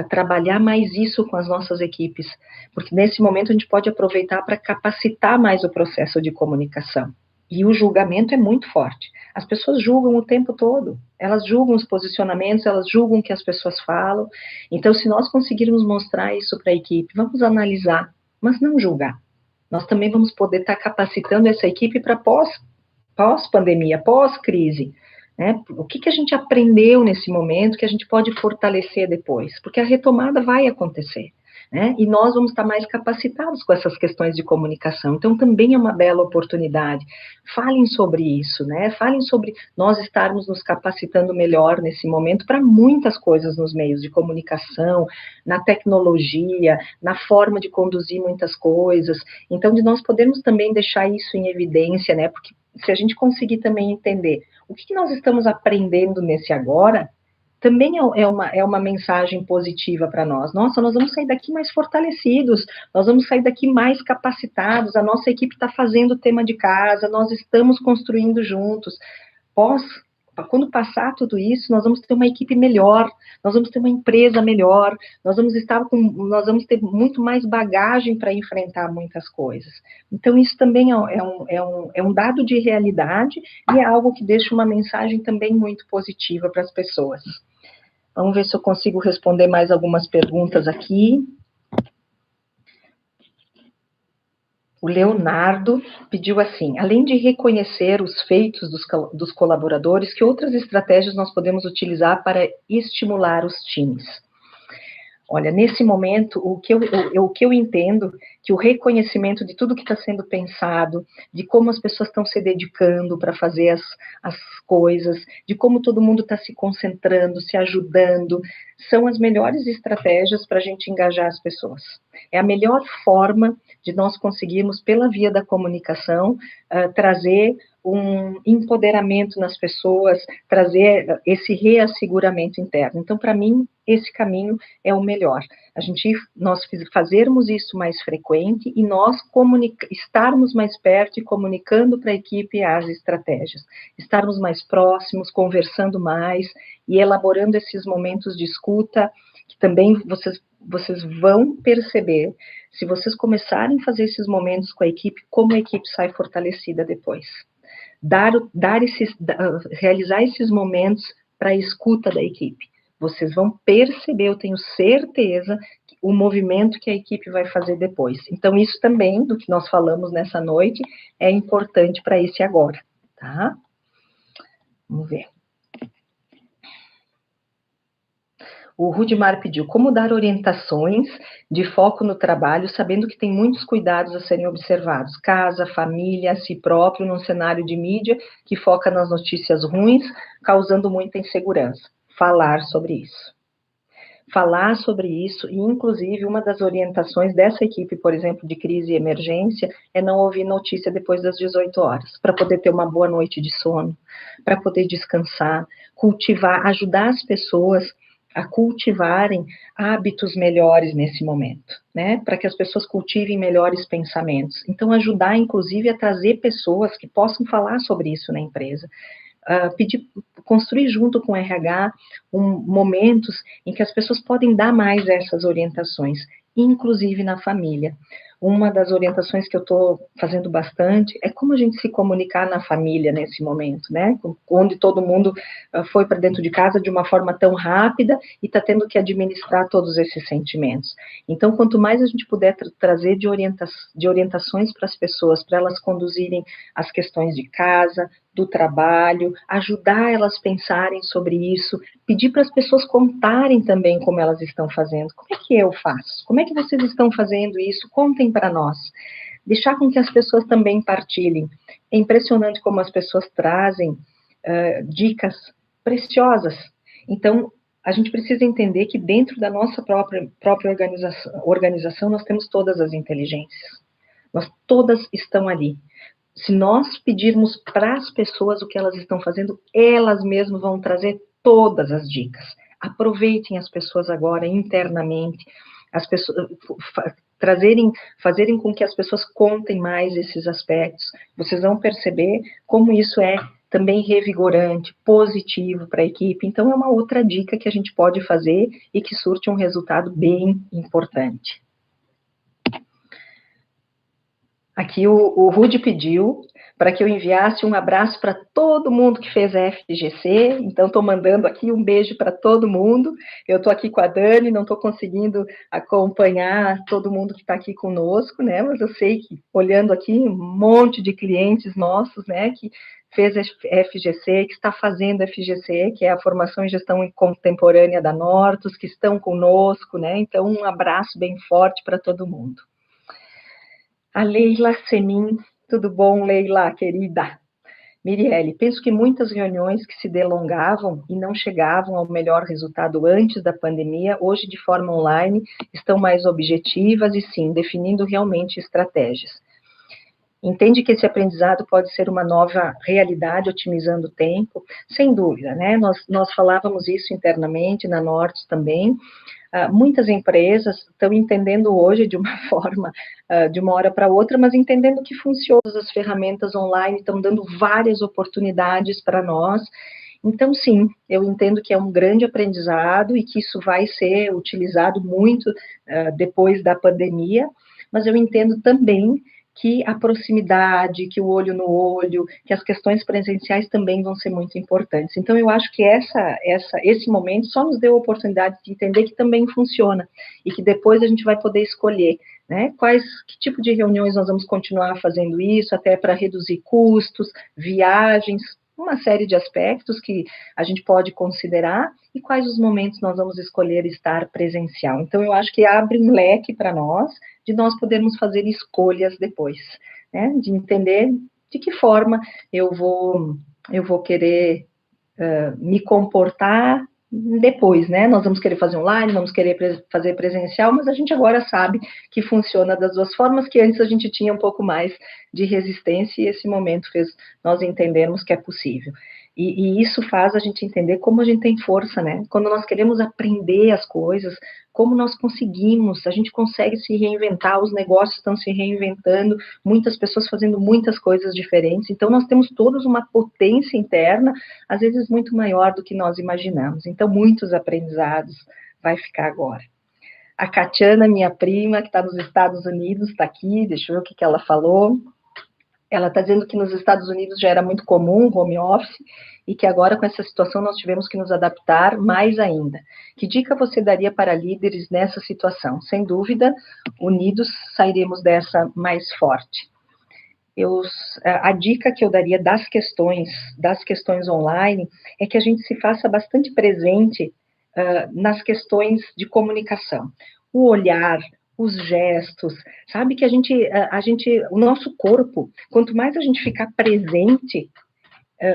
A: trabalhar mais isso com as nossas equipes, porque nesse momento a gente pode aproveitar para capacitar mais o processo de comunicação. E o julgamento é muito forte. As pessoas julgam o tempo todo, elas julgam os posicionamentos, elas julgam o que as pessoas falam. Então, se nós conseguirmos mostrar isso para a equipe, vamos analisar, mas não julgar. Nós também vamos poder estar capacitando essa equipe para pós-pandemia, pós-crise. O que a gente aprendeu nesse momento que a gente pode fortalecer depois? Porque a retomada vai acontecer. né? E nós vamos estar mais capacitados com essas questões de comunicação. Então, também é uma bela oportunidade. Falem sobre isso, né? Falem sobre nós estarmos nos capacitando melhor nesse momento para muitas coisas nos meios de comunicação, na tecnologia, na forma de conduzir muitas coisas. Então, de nós podermos também deixar isso em evidência, né? Porque se a gente conseguir também entender o que nós estamos aprendendo nesse agora, também é uma mensagem positiva para nós. Nossa, nós vamos sair daqui mais fortalecidos, nós vamos sair daqui mais capacitados, a nossa equipe está fazendo o tema de casa, nós estamos construindo juntos. Quando passar tudo isso, nós vamos ter uma equipe melhor, nós vamos ter uma empresa melhor, nós vamos ter muito mais bagagem para enfrentar muitas coisas. Então, isso também é um dado de realidade e é algo que deixa uma mensagem também muito positiva para as pessoas. Vamos ver se eu consigo responder mais algumas perguntas aqui. O Leonardo pediu assim, além de reconhecer os feitos dos colaboradores, que outras estratégias nós podemos utilizar para estimular os times? Olha, nesse momento, o que eu entendo, que o reconhecimento de tudo que está sendo pensado, de como as pessoas estão se dedicando para fazer as coisas, de como todo mundo está se concentrando, se ajudando, são as melhores estratégias para a gente engajar as pessoas. É a melhor forma de nós conseguirmos, pela via da comunicação, trazer um empoderamento nas pessoas, trazer esse reasseguramento interno. Então, para mim, esse caminho é o melhor. Nós fazermos isso mais frequente e nós estarmos mais perto e comunicando para a equipe as estratégias. Estarmos mais próximos, conversando mais e elaborando esses momentos de escuta, que também vocês vão perceber, se vocês começarem a fazer esses momentos com a equipe, como a equipe sai fortalecida depois. Realizar esses momentos para a escuta da equipe. Vocês vão perceber, eu tenho certeza, o movimento que a equipe vai fazer depois. Então, isso também, do que nós falamos nessa noite, é importante para esse agora, tá? Vamos ver. O Rudimar pediu como dar orientações de foco no trabalho, sabendo que tem muitos cuidados a serem observados. Casa, família, si próprio, num cenário de mídia que foca nas notícias ruins, causando muita insegurança. Falar sobre isso. Falar sobre isso, e inclusive uma das orientações dessa equipe, por exemplo, de crise e emergência, é não ouvir notícia depois das 18 horas, para poder ter uma boa noite de sono, para poder descansar, cultivar, ajudar as pessoas a cultivarem hábitos melhores nesse momento, né? Para que as pessoas cultivem melhores pensamentos. Então, ajudar, inclusive, a trazer pessoas que possam falar sobre isso na empresa. Construir junto com o RH momentos em que as pessoas podem dar mais essas orientações, inclusive na família. Uma das orientações que eu estou fazendo bastante é como a gente se comunicar na família nesse momento, né? Onde todo mundo foi para dentro de casa de uma forma tão rápida e está tendo que administrar todos esses sentimentos. Então, quanto mais a gente puder trazer de orientações para as pessoas, para elas conduzirem as questões de casa, do trabalho, ajudar elas a pensarem sobre isso, pedir para as pessoas contarem também como elas estão fazendo. Como é que eu faço? Como é que vocês estão fazendo isso? Contem para nós. Deixar com que as pessoas também partilhem. É impressionante como as pessoas trazem dicas preciosas. Então, a gente precisa entender que dentro da nossa própria organização nós temos todas as inteligências. Nós todas estão ali. Se nós pedirmos para as pessoas o que elas estão fazendo, elas mesmas vão trazer todas as dicas. Aproveitem as pessoas agora internamente, as pessoas fazerem com que as pessoas contem mais esses aspectos. Vocês vão perceber como isso é também revigorante, positivo para a equipe. Então, é uma outra dica que a gente pode fazer e que surte um resultado bem importante. Aqui o Rudy pediu para que eu enviasse um abraço para todo mundo que fez a FGC, então estou mandando aqui um beijo para todo mundo. Eu estou aqui com a Dani, não estou conseguindo acompanhar todo mundo que está aqui conosco, né, mas eu sei que, olhando aqui, um monte de clientes nossos, né, que fez a FGC, que está fazendo a FGC, que é a Formação em Gestão Contemporânea da Nortus, que estão conosco, né, então um abraço bem forte para todo mundo. A Leila Semin, tudo bom, Leila, querida? Mirielle, penso que muitas reuniões que se delongavam e não chegavam ao melhor resultado antes da pandemia, hoje de forma online, estão mais objetivas e sim, definindo realmente estratégias. Entende que esse aprendizado pode ser uma nova realidade, otimizando o tempo? Sem dúvida, né? Nós falávamos isso internamente, na Norte também. Muitas empresas estão entendendo hoje de uma forma, de uma hora para outra, mas entendendo que funcionam as ferramentas online, estão dando várias oportunidades para nós. Então, sim, eu entendo que é um grande aprendizado e que isso vai ser utilizado muito depois da pandemia, mas eu entendo também que a proximidade, que o olho no olho, que as questões presenciais também vão ser muito importantes. Então, eu acho que esse momento só nos deu a oportunidade de entender que também funciona e que depois a gente vai poder escolher, né, que tipo de reuniões nós vamos continuar fazendo isso, até para reduzir custos, viagens, uma série de aspectos que a gente pode considerar e quais os momentos nós vamos escolher estar presencial. Então, eu acho que abre um leque para nós, de nós podermos fazer escolhas depois, né? De entender de que forma eu vou querer me comportar depois, né? Nós vamos querer fazer online, vamos querer fazer presencial, mas a gente agora sabe que funciona das duas formas, que antes a gente tinha um pouco mais de resistência e esse momento fez nós entendermos que é possível. E isso faz a gente entender como a gente tem força, né? Quando nós queremos aprender as coisas, como nós conseguimos, a gente consegue se reinventar, os negócios estão se reinventando, muitas pessoas fazendo muitas coisas diferentes, então nós temos todos uma potência interna, às vezes muito maior do que nós imaginamos, então muitos aprendizados vai ficar agora. A Catiana, minha prima, que está nos Estados Unidos, está aqui, deixa eu ver o que ela falou. Ela está dizendo que nos Estados Unidos já era muito comum home office e que agora com essa situação nós tivemos que nos adaptar mais ainda. Que dica você daria para líderes nessa situação? Sem dúvida, unidos sairemos dessa mais forte. A dica que eu daria das questões online é que a gente se faça bastante presente nas questões de comunicação. O olhar, os gestos, sabe que o nosso corpo, quanto mais a gente ficar presente,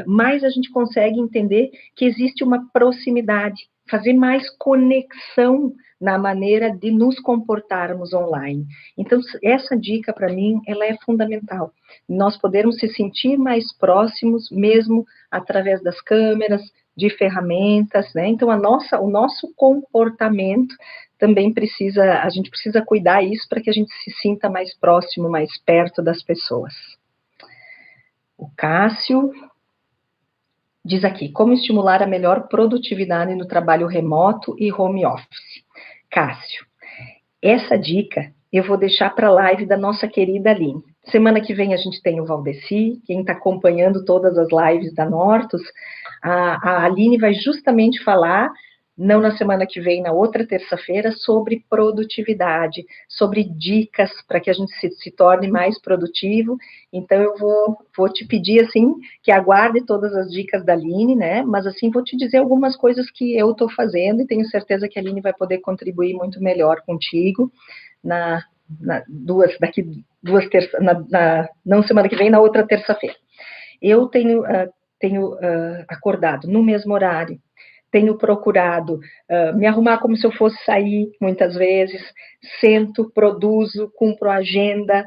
A: mais a gente consegue entender que existe uma proximidade, fazer mais conexão na maneira de nos comportarmos online. Então, essa dica, para mim, ela é fundamental. Nós podermos se sentir mais próximos, mesmo através das câmeras, de ferramentas, né? Então, o nosso comportamento também a gente precisa cuidar isso para que a gente se sinta mais próximo, mais perto das pessoas. O Cássio diz aqui, como estimular a melhor produtividade no trabalho remoto e home office? Cássio, essa dica eu vou deixar para a live da nossa querida Aline. Semana que vem a gente tem o Valdeci, quem está acompanhando todas as lives da Nortus, a Aline vai justamente falar, não na semana que vem, na outra terça-feira, sobre produtividade, sobre dicas para que a gente se torne mais produtivo. Então, eu vou te pedir, assim, que aguarde todas as dicas da Aline, né? Mas, assim, vou te dizer algumas coisas que eu estou fazendo e tenho certeza que a Aline vai poder contribuir muito melhor contigo não semana que vem, na outra terça-feira. Eu tenho acordado no mesmo horário, tenho procurado me arrumar como se eu fosse sair, muitas vezes, sento, produzo, cumpro a agenda,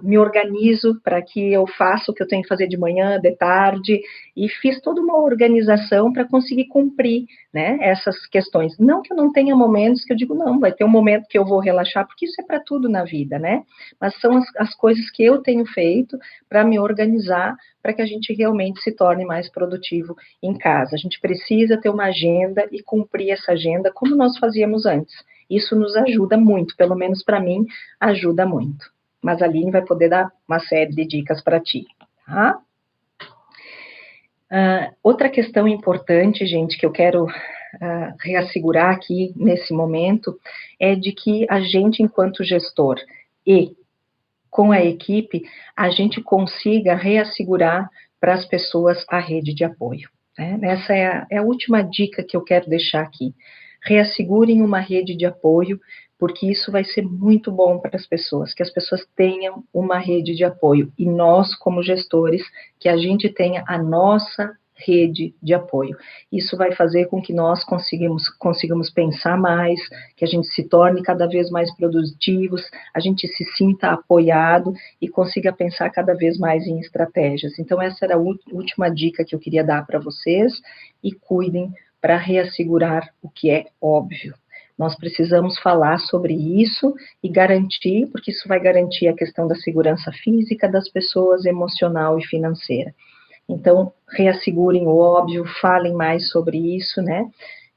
A: me organizo para que eu faça o que eu tenho que fazer de manhã, de tarde, e fiz toda uma organização para conseguir cumprir, né, essas questões. Não que eu não tenha momentos que eu digo, não, vai ter um momento que eu vou relaxar, porque isso é para tudo na vida, né? Mas são as coisas que eu tenho feito para me organizar, para que a gente realmente se torne mais produtivo em casa. A gente precisa ter uma agenda e cumprir essa agenda como nós fazíamos antes. Isso nos ajuda muito, pelo menos para mim, ajuda muito. Mas a Aline vai poder dar uma série de dicas para ti. tá? Outra questão importante, gente, que eu quero reassegurar aqui nesse momento, é de que a gente, enquanto gestor e com a equipe, a gente consiga reassegurar para as pessoas a rede de apoio, né? Essa é a última dica que eu quero deixar aqui. Reassegurem uma rede de apoio, porque isso vai ser muito bom para as pessoas, que as pessoas tenham uma rede de apoio, e nós, como gestores, que a gente tenha a nossa rede de apoio. Isso vai fazer com que nós consigamos pensar mais, que a gente se torne cada vez mais produtivos, a gente se sinta apoiado e consiga pensar cada vez mais em estratégias. Então, essa era a última dica que eu queria dar para vocês, e cuidem para reassegurar o que é óbvio. Nós precisamos falar sobre isso e garantir, porque isso vai garantir a questão da segurança física das pessoas, emocional e financeira. Então, reassegurem o óbvio, falem mais sobre isso, né?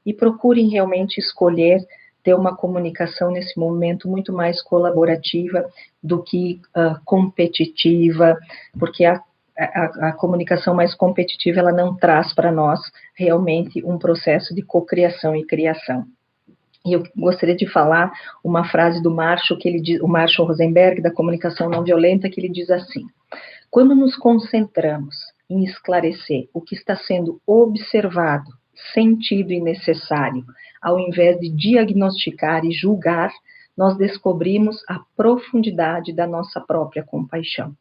A: E procurem realmente escolher ter uma comunicação nesse momento muito mais colaborativa do que competitiva, porque a comunicação mais competitiva, ela não traz para nós realmente um processo de cocriação e criação. E eu gostaria de falar uma frase do Marshall, o Marshall Rosenberg, da comunicação não violenta, que ele diz assim: quando nos concentramos em esclarecer o que está sendo observado, sentido e necessário, ao invés de diagnosticar e julgar, nós descobrimos a profundidade da nossa própria compaixão.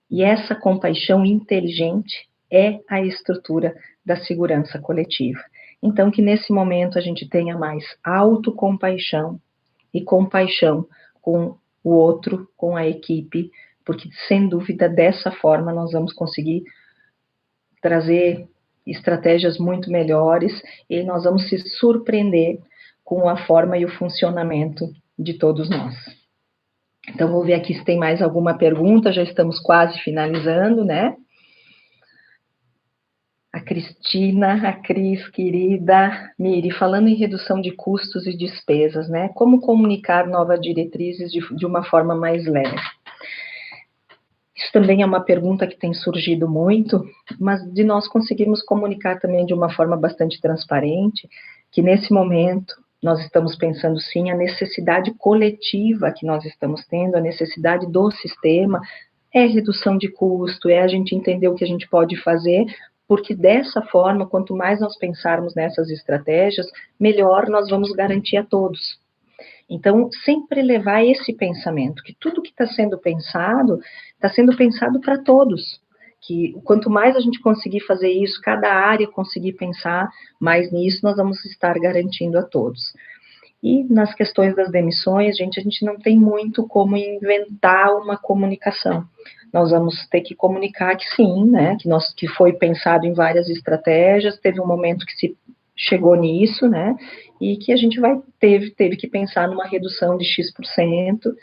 A: E essa compaixão inteligente é a estrutura da segurança coletiva. Então, que nesse momento a gente tenha mais autocompaixão e compaixão com o outro, com a equipe, porque, sem dúvida, dessa forma nós vamos conseguir trazer estratégias muito melhores e nós vamos se surpreender com a forma e o funcionamento de todos nós. Então, vou ver aqui se tem mais alguma pergunta, já estamos quase finalizando, né? A Cristina, a Cris, querida Miri, falando em redução de custos e despesas, né? Como comunicar novas diretrizes de uma forma mais leve? Isso também é uma pergunta que tem surgido muito, mas de nós conseguirmos comunicar também de uma forma bastante transparente, que nesse momento nós estamos pensando sim a necessidade coletiva que nós estamos tendo, a necessidade do sistema, é redução de custo, é a gente entender o que a gente pode fazer, porque dessa forma, quanto mais nós pensarmos nessas estratégias, melhor nós vamos garantir a todos. Então, sempre levar esse pensamento, que tudo que está sendo pensado para todos. Que quanto mais a gente conseguir fazer isso, cada área conseguir pensar mais nisso, nós vamos estar garantindo a todos. E nas questões das demissões, a gente não tem muito como inventar uma comunicação. Nós vamos ter que comunicar que sim, né, que foi pensado em várias estratégias, teve um momento que se chegou nisso, né, e que a gente teve que pensar numa redução de X%,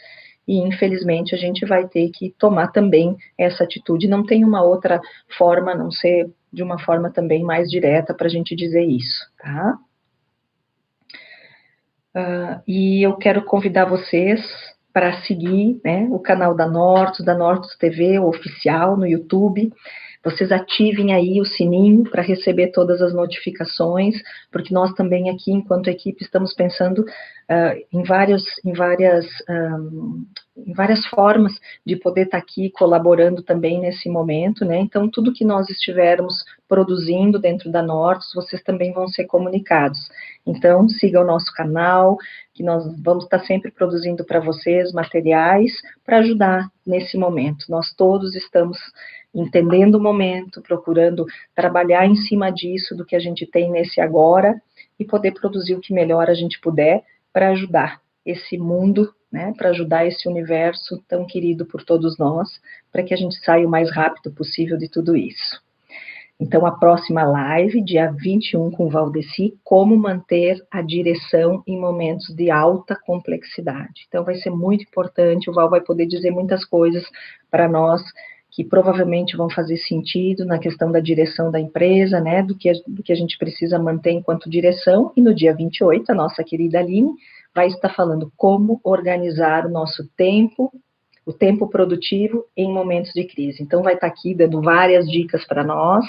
A: e infelizmente a gente vai ter que tomar também essa atitude. Não tem uma outra forma, a não ser de uma forma também mais direta para a gente dizer isso, tá? E eu quero convidar vocês para seguir, né, o canal da Nortus TV, o oficial, no YouTube. Vocês ativem aí o sininho para receber todas as notificações, porque nós também aqui, enquanto equipe, estamos pensando em várias formas de poder estar aqui colaborando também nesse momento, né? Então, tudo que nós estivermos produzindo dentro da Nortus, vocês também vão ser comunicados. Então, siga o nosso canal, que nós vamos estar sempre produzindo para vocês materiais para ajudar nesse momento. Nós todos estamos entendendo o momento, procurando trabalhar em cima disso, do que a gente tem nesse agora, e poder produzir o que melhor a gente puder para ajudar esse mundo, né, para ajudar esse universo tão querido por todos nós, para que a gente saia o mais rápido possível de tudo isso. Então, a próxima live, dia 21, com o Valdeci, como manter a direção em momentos de alta complexidade. Então, vai ser muito importante, o Val vai poder dizer muitas coisas para nós, que provavelmente vão fazer sentido na questão da direção da empresa, né, do que a gente precisa manter enquanto direção, e no dia 28, a nossa querida Aline vai estar falando como organizar o nosso tempo, o tempo produtivo em momentos de crise. Então, vai estar aqui dando várias dicas para nós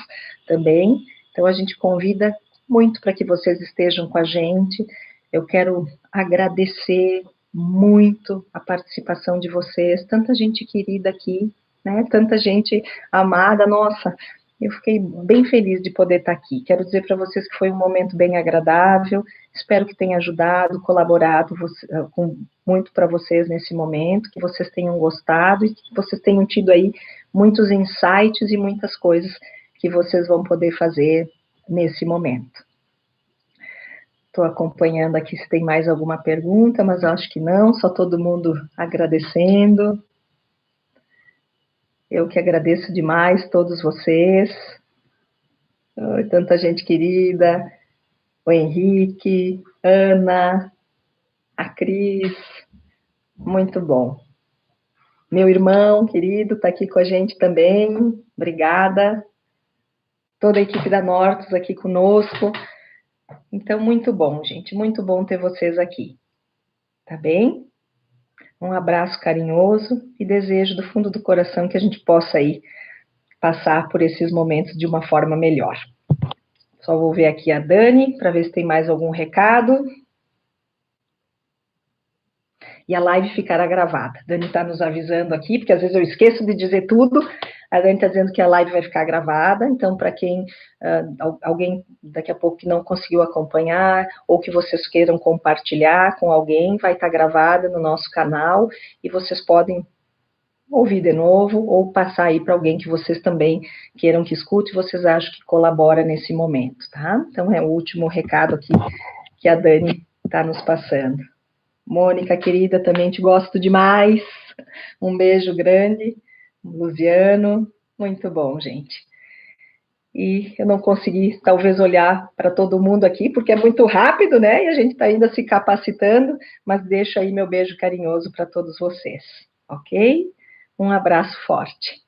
A: também. Então, a gente convida muito para que vocês estejam com a gente. Eu quero agradecer muito a participação de vocês, tanta gente querida aqui, né? Tanta gente amada, nossa, eu fiquei bem feliz de poder estar aqui. Quero dizer para vocês que foi um momento bem agradável, espero que tenha ajudado, colaborado muito para vocês nesse momento, que vocês tenham gostado e que vocês tenham tido aí muitos insights e muitas coisas que vocês vão poder fazer nesse momento. Estou acompanhando aqui se tem mais alguma pergunta, mas acho que não, só todo mundo agradecendo. Eu que agradeço demais todos vocês. Tanta gente querida, o Henrique, Ana, a Cris, muito bom. Meu irmão querido está aqui com a gente também, obrigada. Toda a equipe da Nortus aqui conosco. Então, muito bom, gente, muito bom ter vocês aqui, tá bem? Um abraço carinhoso e desejo do fundo do coração que a gente possa aí passar por esses momentos de uma forma melhor. Só vou ver aqui a Dani para ver se tem mais algum recado. E a live ficará gravada. A Dani está nos avisando aqui, porque às vezes eu esqueço de dizer tudo. A Dani está dizendo que a live vai ficar gravada, então para quem, alguém daqui a pouco que não conseguiu acompanhar, ou que vocês queiram compartilhar com alguém, vai estar gravada no nosso canal, e vocês podem ouvir de novo, ou passar aí para alguém que vocês também queiram que escute, vocês acham que colabora nesse momento, tá? Então é o último recado aqui que a Dani está nos passando. Mônica, querida, também te gosto demais. Um beijo grande. Luciano, muito bom, gente. E eu não consegui, talvez, olhar para todo mundo aqui, porque é muito rápido, né? E a gente está ainda se capacitando, mas deixo aí meu beijo carinhoso para todos vocês, ok? Um abraço forte.